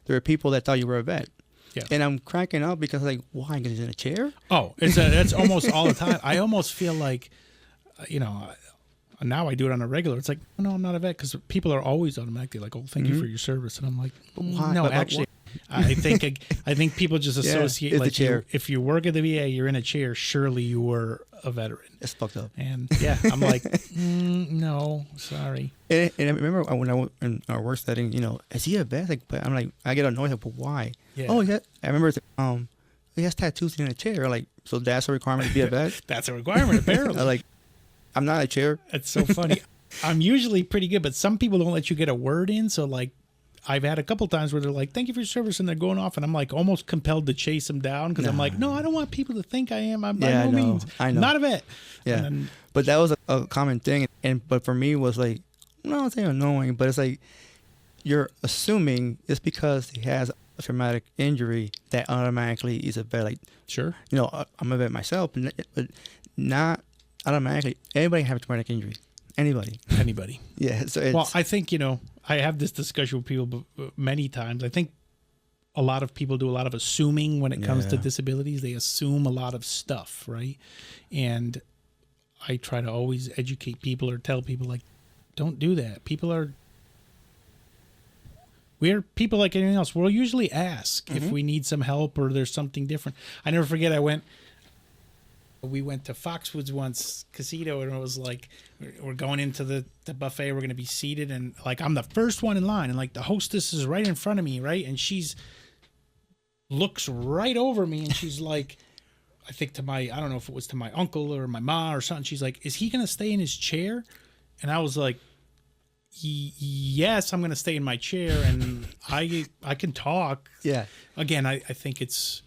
there were people that thought you were a vet. Yeah. And I'm cracking up because like, why? Because he's in a chair? Oh, that's almost all the time. I almost feel like, now I do it on a regular. It's like, no, I'm not a vet, because people are always automatically like, oh, thank you for your service. And I'm like, why? no, But actually, I think people just associate it's the like chair. if you work at the VA, you're in a chair. Surely you were a veteran. It's fucked up. And yeah, I'm like, no, sorry. And I remember when I went in our work setting, is he a vet? Like, but I'm like, I get annoyed, like, but why? Yeah. Oh, yeah. I remember, he has tattoos in a chair. Like, so that's a requirement to be a vet? That's a requirement, apparently. Like, I'm not a chair. It's so funny. I'm usually pretty good, but some people don't let you get a word in. So like, I've had a couple times where they're like, thank you for your service, and they're going off, and I'm like almost compelled to chase them down, because I'm like, no, I don't want people to think I am. I'm by no means. I know. Not a vet. Yeah. And But that was a common thing. But for me, it was like, no, I'm saying annoying, but it's like, you're assuming it's because he has a traumatic injury that automatically is a vet. Like, sure. I'm a vet myself, but not automatically. Anybody have a traumatic injury. Anybody. Yeah. So it's, Well, I think, I have this discussion with people many times. I think a lot of people do a lot of assuming when it comes to disabilities. They assume a lot of stuff, right? And I try to always educate people or tell people, like, don't do that. We're people like anything else. We'll usually ask if we need some help or there's something different. I never forget, we went to Foxwoods once, Casino, and it was like, we're going into the buffet, we're going to be seated, and like, I'm the first one in line, and like the hostess is right in front of me, right? And she's looks right over me, and she's like, I think I don't know if it was to my uncle or my ma or something. She's like, is he going to stay in his chair? And I was like, yes, I'm going to stay in my chair, and I can talk. Yeah. Again, I think it's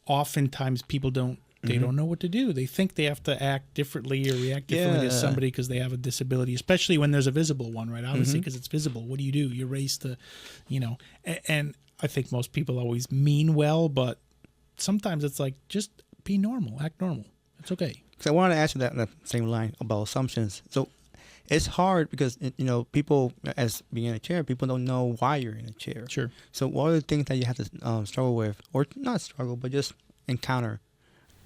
oftentimes people don't know what to do. They think they have to act differently or react differently to somebody because they have a disability, especially when there's a visible one, right? Obviously, because it's visible. What do? You're raised to, and I think most people always mean well, but sometimes it's like, just be normal, act normal. It's okay. So I wanted to ask you that in the same line about assumptions. So it's hard because, people, as being in a chair, people don't know why you're in a chair. Sure. So what are the things that you have to struggle with, or not struggle, but just encounter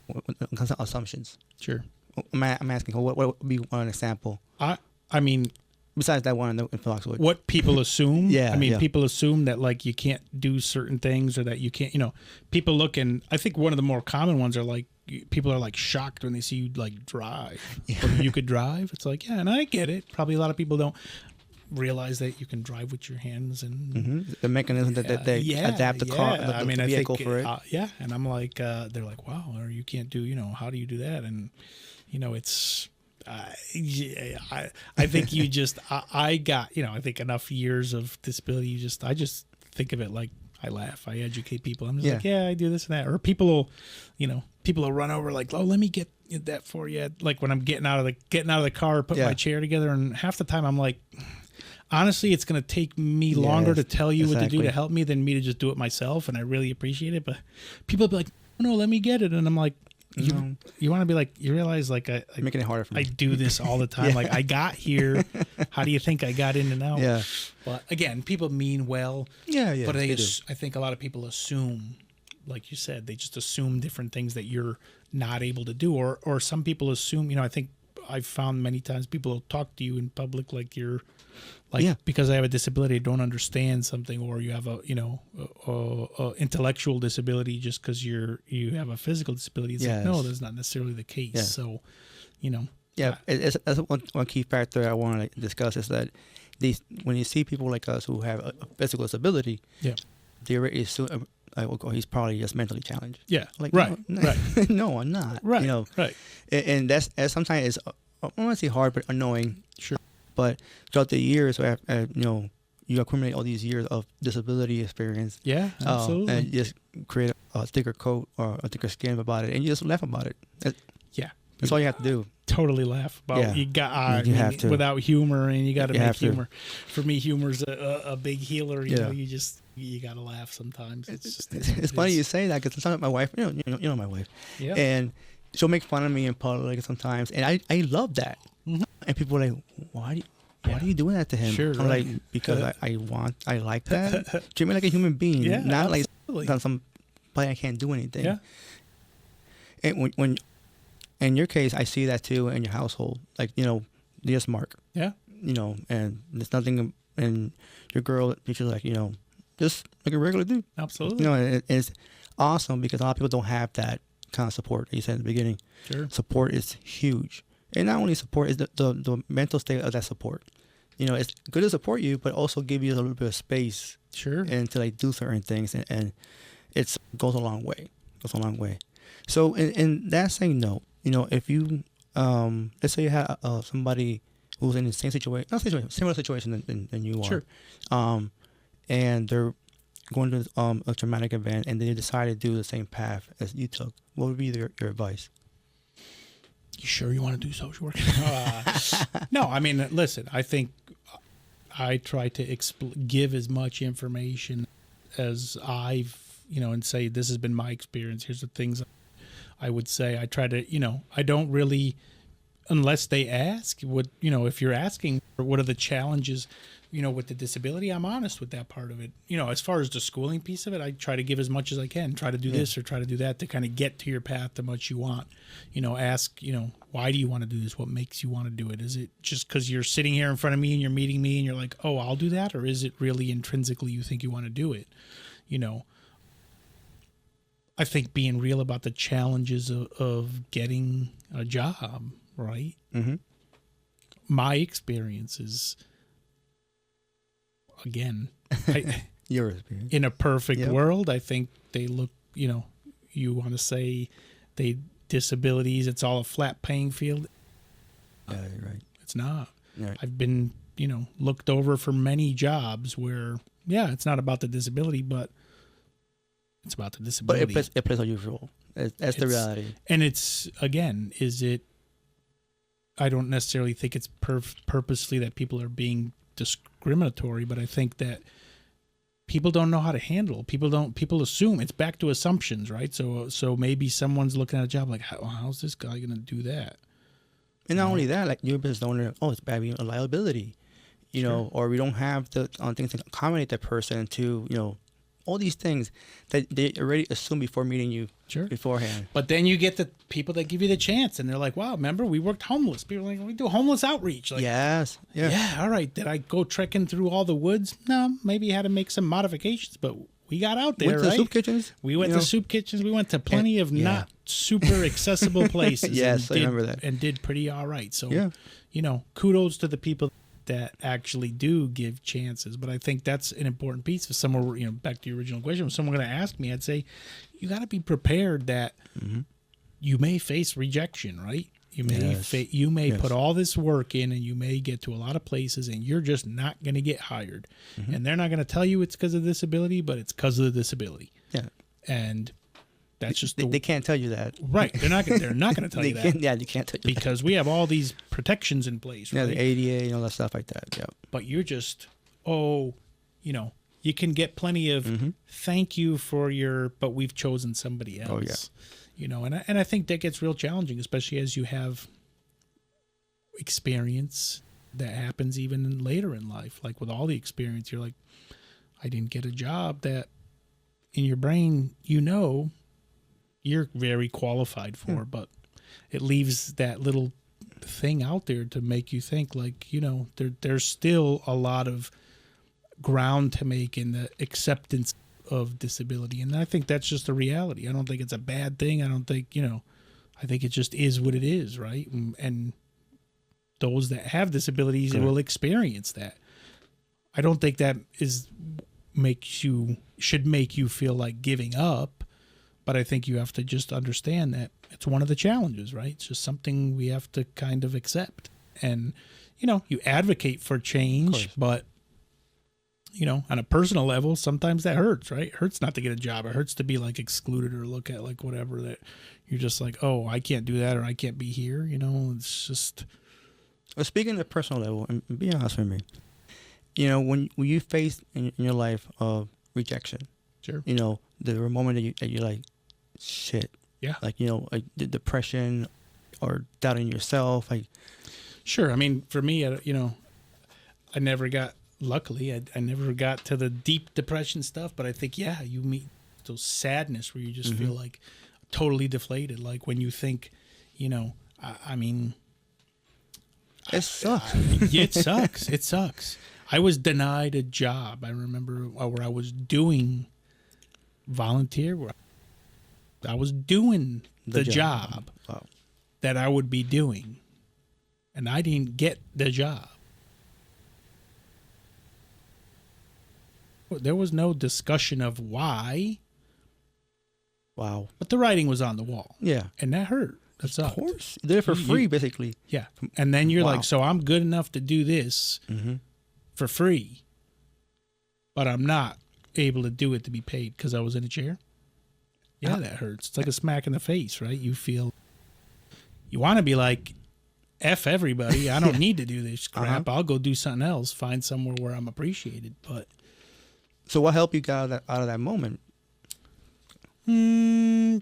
when it comes to assumptions? Sure. I'm asking, what would be one example? I mean, besides that one in Foxwood. What people assume. Yeah. People assume that like you can't do certain things, or that you can't, people look, and I think one of the more common ones are like, people are like shocked when they see you like drive. Yeah. Or you could drive. It's like, yeah, and I get it. Probably a lot of people don't realize that you can drive with your hands, and the mechanism that they adapt the car, the vehicle for it. And I'm like, they're like, wow, or you can't do, how do you do that? And it's, I think you just, I got, I think enough years of disability, I just think of it like, I laugh, I educate people. I'm just like, yeah, I do this and that. Or people will run over like, oh, let me get that for you. Like when I'm getting out of the car, put my chair together, and half the time I'm like, honestly, it's going to take me longer to tell you what to do to help me than me to just do it myself. And I really appreciate it. But people be like, no, let me get it. And I'm like, you want to be like, you realize like, I making it harder for me. I do this all the time. Like I got here. How do you think I got in and out? Yeah. But again, people mean well. Yeah. But I think a lot of people assume, like you said, they just assume different things that you're not able to do. Or some people assume, I think I've found many times people will talk to you in public like you're, like, because I have a disability, I don't understand something, or you have a intellectual disability just because you have a physical disability. It's like, no, that's not necessarily the case. Yeah. So, that's one key factor I want to discuss is that when you see people like us who have a physical disability, they already assume, he's probably just mentally challenged. Yeah, like right. No, I'm not. Right, right. And that's sometimes it's I don't want to say hard, but annoying. Sure. But throughout the years, you accumulate all these years of disability experience. Yeah, absolutely. And just create a thicker coat or a thicker skin about it, and you just laugh about it. Yeah. That's all you have to do. Totally laugh about. Yeah. You got You have to. without humor, and you got to You make have to. humor. For me, humor's a big healer. You Yeah. know, you got to laugh sometimes. It's funny you say that, because sometimes my wife, you know my wife, Yeah. and she'll make fun of me in public sometimes, and I love that. Mhm. And people are like, why are you doing that to him? Sure, I'm right. like, because I like that. Treat me like a human being, Yeah, not absolutely. like somebody I can't do anything. Yeah. And when in your case, I see that too in your household. Like, just Mark. Yeah. And there's nothing in your girl. She's like, just like a regular dude. Absolutely. It's awesome, because a lot of people don't have that kind of support that you said in the beginning. Sure. Support is huge. And not only support, is the mental state of that support. It's good to support you, but also give you a little bit of space Sure. and to do certain things, and it goes a long way. So in that saying note, if you let's say you had somebody who's in the same situation, similar situation than you are, Sure. And they're going to a traumatic event, and they decide to do the same path as you took, what would be your advice? You sure you want to do social work? No, I mean, listen, I think I try to give as much information as I've, and say, this has been my experience. Here's the things I would say. I try to, I don't really, unless they ask, if you're asking, what are the challenges, with the disability, I'm honest with that part of it. As far as the schooling piece of it, I try to give as much as I can, try to do this or try to do that to kind of get to your path the much you want. Ask, why do you want to do this? What makes you want to do it? Is it just because you're sitting here in front of me and you're meeting me and you're like, oh, I'll do that? Or is it really intrinsically you think you want to do it? I think being real about the challenges of getting a job, right? Mm-hmm. My experience is, again, Your experience. in a perfect world, I think they look, you want to say disabilities, it's all a flat playing field. Yeah, you're right. It's not. Right. I've been, looked over for many jobs where, it's not about the disability, but it's about the disability. But it plays a huge role. That's the reality. And it's, again, I don't necessarily think it's purposely that people are being discriminatory, but I think that people don't know how to handle. People assume. It's back to assumptions, right? So maybe someone's looking at a job like, how's this guy going to do that? And not only that, like, you're a business owner, it's bad being a liability, or we don't have the things to accommodate that person to, all these things that they already assume before meeting you beforehand. But then you get the people that give you the chance, and they're like, wow, remember, we worked homeless. People are like, we do homeless outreach. Like, Yes. Yeah. yeah, all right. Did I go trekking through all the woods? No, maybe had to make some modifications, but we got out there, Went to right? soup kitchens. We went to soup kitchens. We went to plenty of not super accessible places. Yes, and I remember that. And did pretty all right. So, kudos to the people that actually do give chances. But I think that's an important piece. If someone, back to your original question, if someone going to ask me, I'd say you got to be prepared that you may face rejection, right? You may put all this work in, and you may get to a lot of places, and you're just not going to get hired. And they're not going to tell you it's because of disability, but it's because of the disability. Yeah. And that's just they can't tell you that. Right. They're not going to tell you that. Yeah, they can't tell you because we have all these protections in place, right? Yeah, the ADA and all that stuff like that. Yeah. But you're just, you can get plenty of thank you for but we've chosen somebody else. Oh, yeah. And I think that gets real challenging, especially as you have experience that happens even later in life. Like with all the experience, you're like, I didn't get a job that in your brain, you're very qualified for, but it leaves that little thing out there to make you think like, there's still a lot of ground to make in the acceptance of disability. And I think that's just a reality. I don't think it's a bad thing. I don't think, I think it just is what it is, right? And those that have disabilities will experience that. I don't think that should make you feel like giving up, but I think you have to just understand that it's one of the challenges, right? It's just something we have to kind of accept. And, you advocate for change, but you know, on a personal level, sometimes that hurts, right? It hurts not to get a job. It hurts to be like excluded or look at like whatever, that you're just like, oh, I can't do that, or I can't be here. You know, it's just. Well, speaking of personal level, and be honest with me, you know, when you face in your life of rejection, Sure. you know, there were moments that you're like, shit. Yeah. Like, you know, like the depression or doubting yourself. Like, Sure. I mean, for me, you know, I never got, luckily, I never got to the deep depression stuff, but I think, yeah, you meet those sadness where you just feel like totally deflated. Like when you think, you know, I mean, it sucks. it sucks. It sucks. I was denied a job. I remember where I was doing volunteer, where I was doing the job Wow. that I would be doing, and I didn't get the job. There was no discussion of why, Wow. but the writing was on the wall. Yeah. And that hurt. That Of sucked. course. They're for free, basically. Yeah. And then you're Wow. like, so I'm good enough to do this for free, but I'm not able to do it to be paid because I was in a chair. Yeah, that hurts. It's like a smack in the face, right? You feel, you want to be like, F everybody. I don't need to do this crap. I'll go do something else, find somewhere where I'm appreciated. But So what helped you get out of that moment?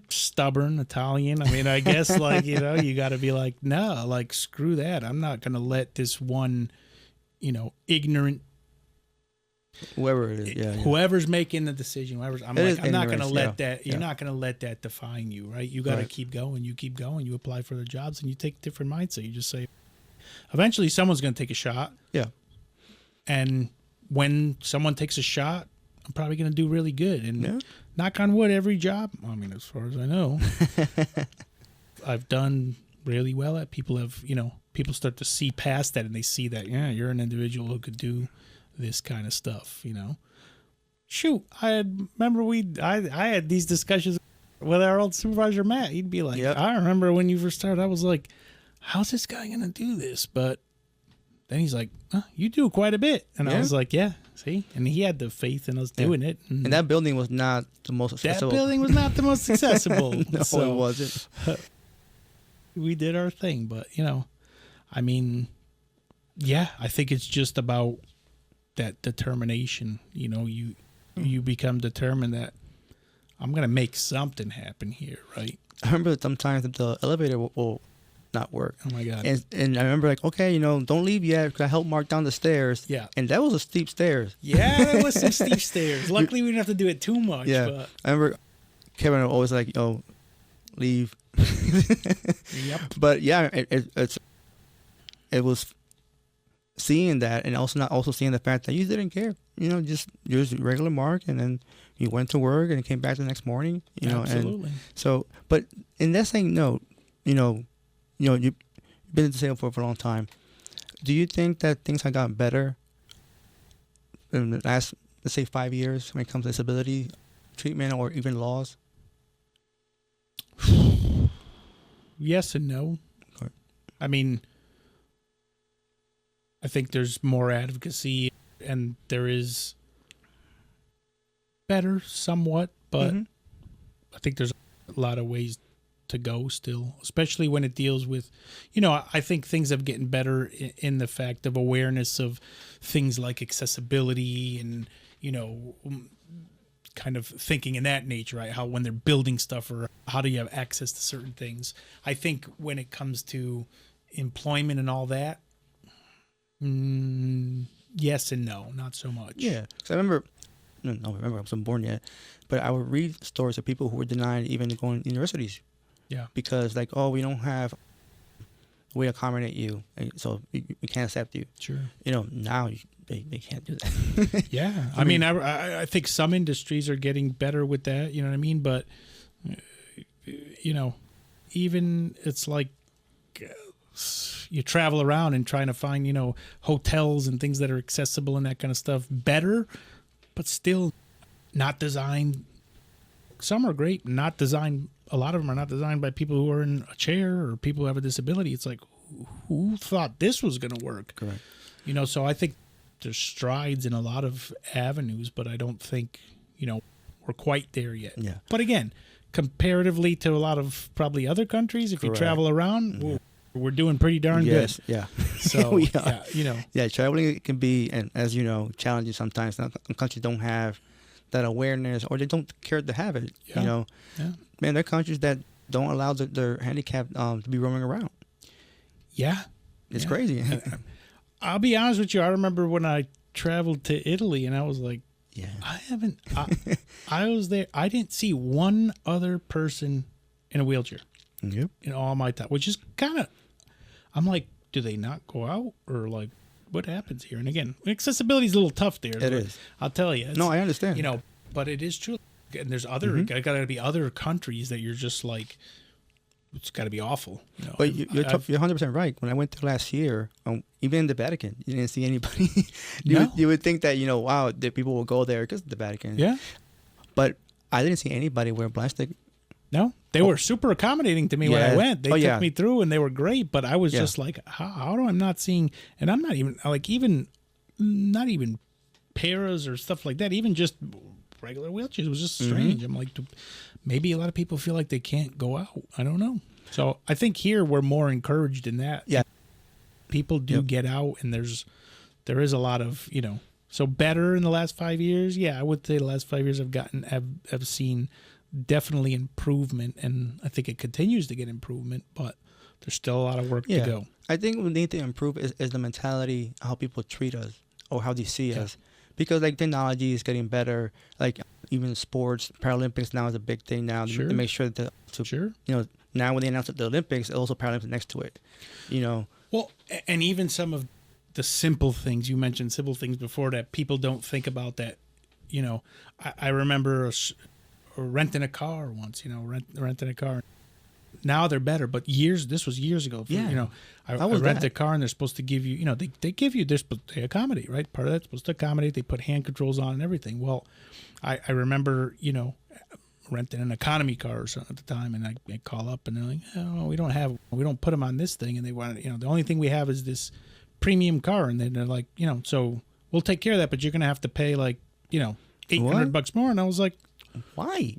stubborn Italian. I mean, I guess like, you know, you got to be like, no, like screw that. I'm not going to let this one, you know, ignorant, Whoever it is, yeah. whoever's making the decision, I'm not going to let that, you're yeah. not going to let that define you, right? You got to Right. keep going. You keep going. You apply for the jobs and you take a different mindset. You just say, eventually someone's going to take a shot. Yeah. And when someone takes a shot, I'm probably going to do really good. And Yeah. knock on wood, every job, I mean, as far as I know, I've done really well at. People have, you know, people start to see past that and they see that, yeah, you're an individual who could do this kind of stuff, you know. Shoot, I had these discussions with our old supervisor, Matt. He'd be like, Yep. I remember when you first started, I was like, how's this guy going to do this? But then he's like, you do quite a bit. And I Yeah. was like, yeah, see? And he had the faith in us doing it. And that building was not the most that accessible. building was not the most accessible. No, So it wasn't. we did our thing. But, you know, I mean, yeah, I think it's just about that determination. You know, you become determined that I'm going to make something happen here, right? I remember sometimes the elevator will not work. Oh, my God. And I remember like, okay, you know, don't leave yet because I helped Mark down the stairs. Yeah. And that was a steep stairs. Yeah, there was some steep stairs. Luckily, we didn't have to do it too much. Yeah. But, I remember Kevin was always like, yo, leave. yep. But yeah, it was seeing that, and also seeing the fact that you didn't care. You know, just you're just regular Mark, and then you went to work and came back the next morning. You know, Absolutely. and so, but in that same note, you know, you've been in the sale for a long time. Do you think that things have gotten better in the last, let's say, 5 years when it comes to disability treatment or even laws? Yes and no. Okay. I mean, I think there's more advocacy and there is better somewhat, but I think there's a lot of ways to go still, especially when it deals with, you know, I think things have gotten better in the fact of awareness of things like accessibility and, you know, kind of thinking in that nature, right? How when they're building stuff or how do you have access to certain things? I think when it comes to employment and all that, yes and no, not so much. Yeah, because I remember, I wasn't born yet, but I would read stories of people who were denied even going to universities. Yeah. Because like, oh, we don't have a way to accommodate you, so we can't accept you. Sure. You know, now they can't do that. Yeah. I mean, I think some industries are getting better with that, you know what I mean? But, you know, even it's like you travel around and trying to find, you know, hotels and things that are accessible and that kind of stuff better, but still not designed. Some are great, not designed. A lot of them are not designed by people who are in a chair or people who have a disability. It's like, who thought this was going to work? Correct. You know, so I think there's strides in a lot of avenues, but I don't think, we're quite there yet. Yeah. But again, comparatively to a lot of probably other countries, if Correct. you travel around, we're doing pretty darn Yes, good. yeah. So, We are. yeah, Traveling can be, and as you know, challenging sometimes. Some countries don't have that awareness, or they don't care to have it. Yeah. Man, there are countries that don't allow their handicapped to be roaming around. Yeah. It's crazy. I'll be honest with you. I remember when I traveled to Italy, and I was like, Yeah. I was there. I didn't see one other person in a wheelchair Yep. in all my time, which is kind of, I'm like, do they not go out, or like, what happens here? And again, accessibility is a little tough there. It is. I'll tell you. No, I understand. But it is true. And there's other, got to be other countries that you're just like, it's got to be awful. But you're 100% right. When I went there last year, even in the Vatican, you didn't see anybody. You would think that, wow, that people will go there because of the Vatican. Yeah. But I didn't see anybody wearing plastic. No, they were super accommodating to me when I went. They took me through, and they were great. But I was just like, how do I not seeing? And I'm not even like not even paras or stuff like that. Even just regular wheelchairs was just strange. I'm like, maybe a lot of people feel like they can't go out. I don't know. So I think here we're more encouraged in that. Yeah, people do get out, and there is a lot of So better in the last 5 years. Yeah, I would say the last 5 years have seen definitely improvement, and I think it continues to get improvement, but there's still a lot of work to go. I think what we need to improve is the mentality, how people treat us or how they see us. Because like technology is getting better, like even sports, Paralympics now is a big thing now to make sure that now when they announce the Olympics, also Paralympics next to it. Well, and even some of the simple things you mentioned, simple things before that people don't think about that. I remember renting a car once. Renting a car. Now they're better, but this was years ago. I rent a car, and they're supposed to give you, they give you, they accommodate, right? Part of that's supposed to accommodate. They put hand controls on and everything. Well, I remember, renting an economy car or something at the time, and I call up, and they're like, oh, we don't put them on this thing, and they want, the only thing we have is this premium car, and then they're like, so we'll take care of that, but you're gonna have to pay like, $800 more, and I was like, why?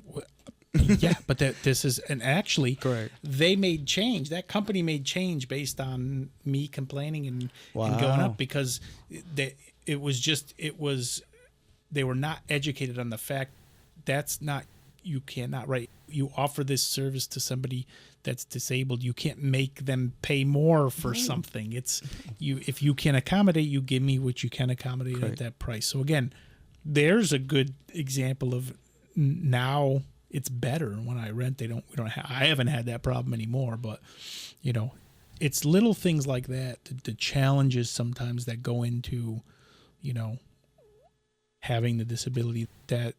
Yeah, but this is, and actually, correct. They made change. That company made change based on me complaining and going up, because they were not educated on the fact you cannot, right? You offer this service to somebody that's disabled. You can't make them pay more for something. It's if you can accommodate, you give me what you can accommodate at that price. So again, there's a good example of now. It's better when I rent. I haven't had that problem anymore, but it's little things like that, the challenges sometimes that go into, having the disability that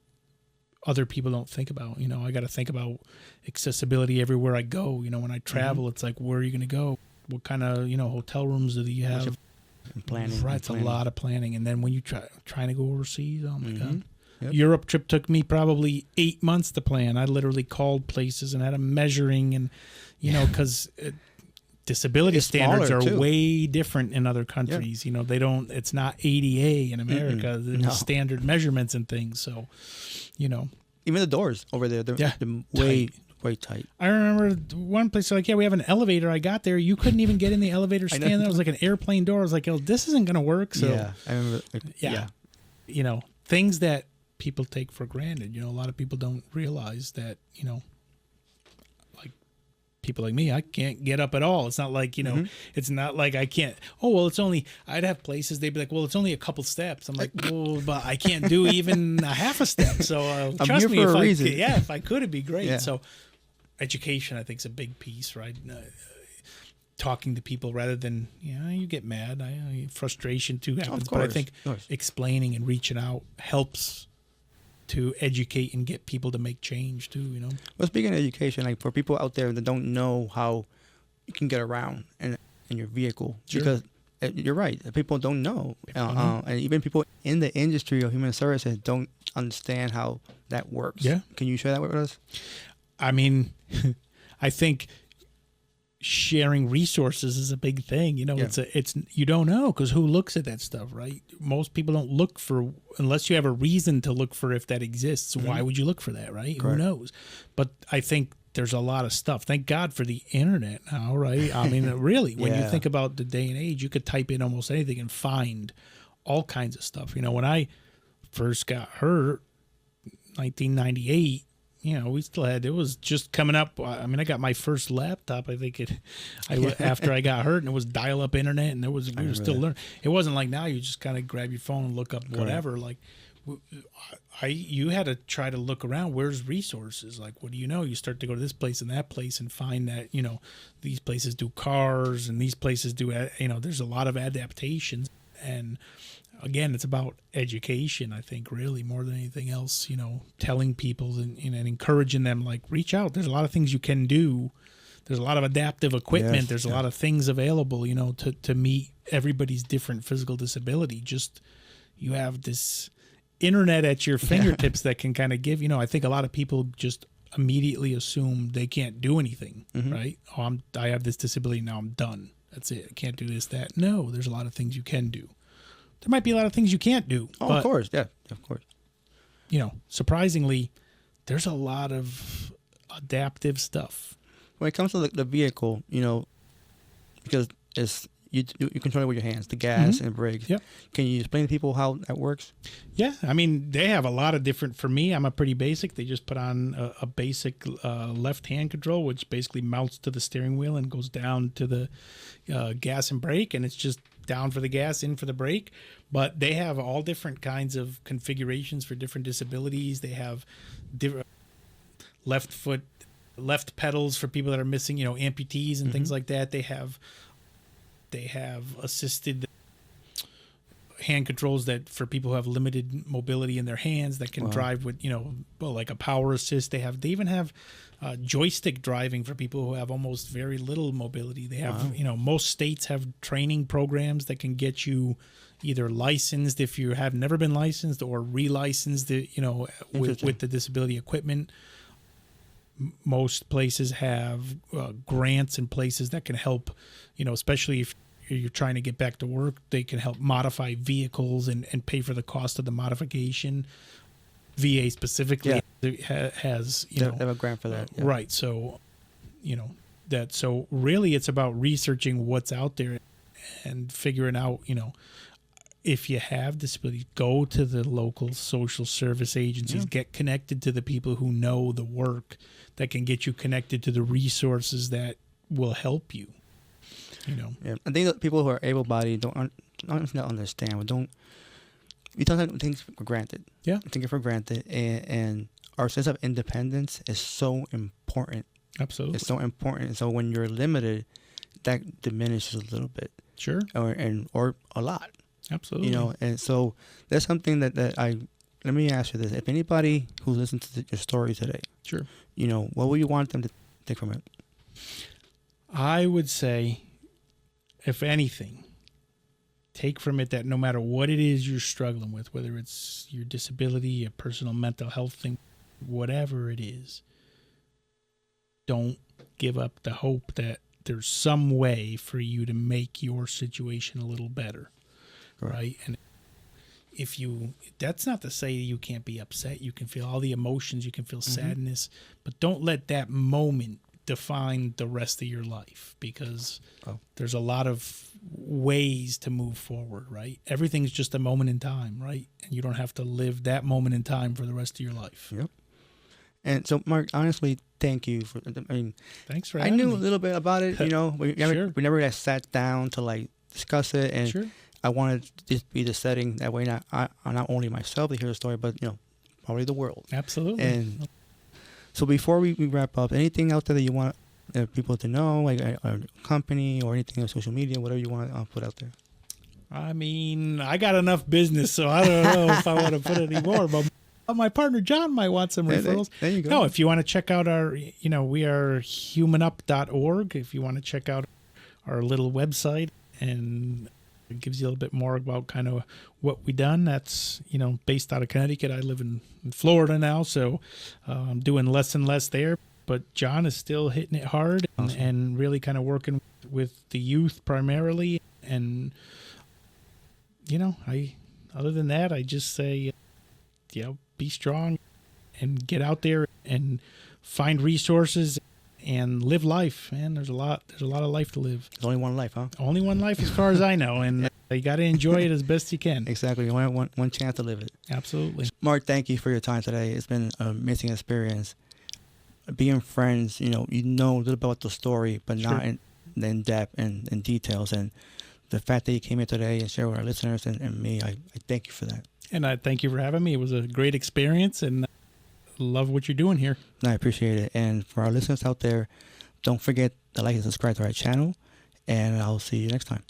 other people don't think about. I got to think about accessibility everywhere I go. When I travel, it's like, where are you going to go? What kind of, hotel rooms do you have? Planning. Right. It's a lot of planning. And then when you trying to go overseas, oh my God. Yep. Europe trip took me probably 8 months to plan. I literally called places and had them measuring, and because disability standards are way different in other countries. They don't. It's not ADA in America. There's standard measurements and things. So, even the doors over there, they're way tight. I remember one place they're like, we have an elevator. I got there, you couldn't even get in the elevator stand. That was like an airplane door. I was like, this isn't gonna work. So I remember. Things that people take for granted. A lot of people don't realize that, like people like me, I can't get up at all. It's not like, it's not like I can't, I'd have places, they'd be like, well, it's only a couple steps. I'm like, well, but I can't do even a half a step. So trust me, if I could, it'd be great. Yeah. So education, I think, is a big piece, right? Talking to people rather than, you get mad. Frustration too happens. But I think explaining and reaching out helps to educate and get people to make change too, Well, speaking of education, like for people out there that don't know how you can get around in your vehicle, because you're right, people don't know. And even people in the industry of human services don't understand how that works. Yeah. Can you share that with us? I mean, I think sharing resources is a big thing. You know, Yeah. it's you don't know, because who looks at that stuff, right? Most people don't look for, unless you have a reason to look for if that exists. Why would you look for that, right? Correct. Who knows? But I think there's a lot of stuff. Thank God for the internet now, right? I mean, really, when you Yeah. think about the day and age, you could type in almost anything and find all kinds of stuff. You know, when I first got hurt, 1998, you know, we still had, it was just coming up. I mean, I got my first laptop, I think after I got hurt, and it was dial-up internet, and we were still learning. It wasn't like now you just kind of grab your phone and look up whatever. Like, you had to try to look around. Where's resources? Like, what do you know? You start to go to this place and that place and find that, you know, these places do cars and these places do, you know, there's a lot of adaptations. And again, it's about education, I think, really more than anything else, you know, telling people and encouraging them, like, reach out. There's a lot of things you can do. There's a lot of adaptive equipment. Yes, There's a lot of things available, you know, to meet everybody's different physical disability. Just, you have this internet at your fingertips that can kind of give, you know, I think a lot of people just immediately assume they can't do anything, right? Oh, I have this disability, now I'm done. That's it. I can't do this, that. No, there's a lot of things you can do. There might be a lot of things you can't do. Oh, but, of course. Yeah, of course. you know, surprisingly, there's a lot of adaptive stuff. When it comes to the vehicle, you know, because it's you control it with your hands, the gas and brakes. Yep. Can you explain to people how that works? Yeah, I mean, they have a lot of different. For me, I'm a pretty basic. They just put on a basic left-hand control, which basically mounts to the steering wheel and goes down to the gas and brake, and it's just down for the gas, in for the brake. But they have all different kinds of configurations for different disabilities. They have different left pedals for people that are missing, you know, amputees and things like that. They have assisted hand controls that for people who have limited mobility in their hands that can drive with, you know, like a power assist. They even have joystick driving for people who have almost very little mobility. They have, you know, most states have training programs that can get you either licensed if you have never been licensed, or relicensed, you know, with the disability equipment. Most places have grants and places that can help, you know, especially if you're trying to get back to work, they can help modify vehicles and pay for the cost of the modification. VA specifically has, you know, They have a grant for that. Yeah. right. So, you know, so really it's about researching what's out there and figuring out, you know, if you have disability, go to the local social service agencies, get connected to the people who know the work that can get you connected to the resources that will help you. You know, Yeah. I think that people who are able-bodied don't understand, but we don't take things for granted. Yeah. We take it for granted, and our sense of independence is so important. absolutely. It's so important. So when you're limited, that diminishes a little bit, Sure. or a lot. Absolutely. You know, and so that's something that let me ask you this: if anybody who listens to your story today, Sure. you know, what would you want them to take from it? I would say, if anything, take from it that no matter what it is you're struggling with, whether it's your disability, a personal mental health thing, whatever it is, don't give up the hope that there's some way for you to make your situation a little better. Right? And that's not to say you can't be upset. You can feel all the emotions, you can feel sadness, but don't let that moment define the rest of your life, because there's a lot of ways to move forward, right? Everything's just a moment in time, right? And you don't have to live that moment in time for the rest of your life. Yep. And so, Mark, honestly, thank you for. I mean, Thanks for I having knew me. a little bit about it. You know, we never got sat down to like discuss it, and Sure. I wanted this to be the setting that way. Not only myself to hear the story, but you know, probably the world. Absolutely. And so, before we wrap up, anything out there that you want people to know, like a company or anything on social media, whatever you want to put out there? I mean, I got enough business, so I don't know if I want to put any more, but my partner John might want some referrals. There you go. No, if you want to check out our, you know, we are humanup.org. If you want to check out our little website, and it gives you a little bit more about kind of what we done. That's, you know, based out of Connecticut. I live in Florida now, so I'm doing less and less there. but John is still hitting it hard and really kind of working with the youth primarily. And, other than that, I just say, be strong and get out there and find resources and live life. Man, there's a lot of life to live. There's only one life, huh? Only one life as far as I know. And you got to enjoy it as best you can. Exactly. You only have one chance to live it. Absolutely. Mark, thank you for your time today. It's been an amazing experience. Being friends, you know a little bit about the story, but not in depth and in details. And the fact that you came here today and shared with our listeners and me, I thank you for that. And I thank you for having me. It was a great experience, and I love what you're doing here. I appreciate it. And for our listeners out there, don't forget to like and subscribe to our channel, and I'll see you next time.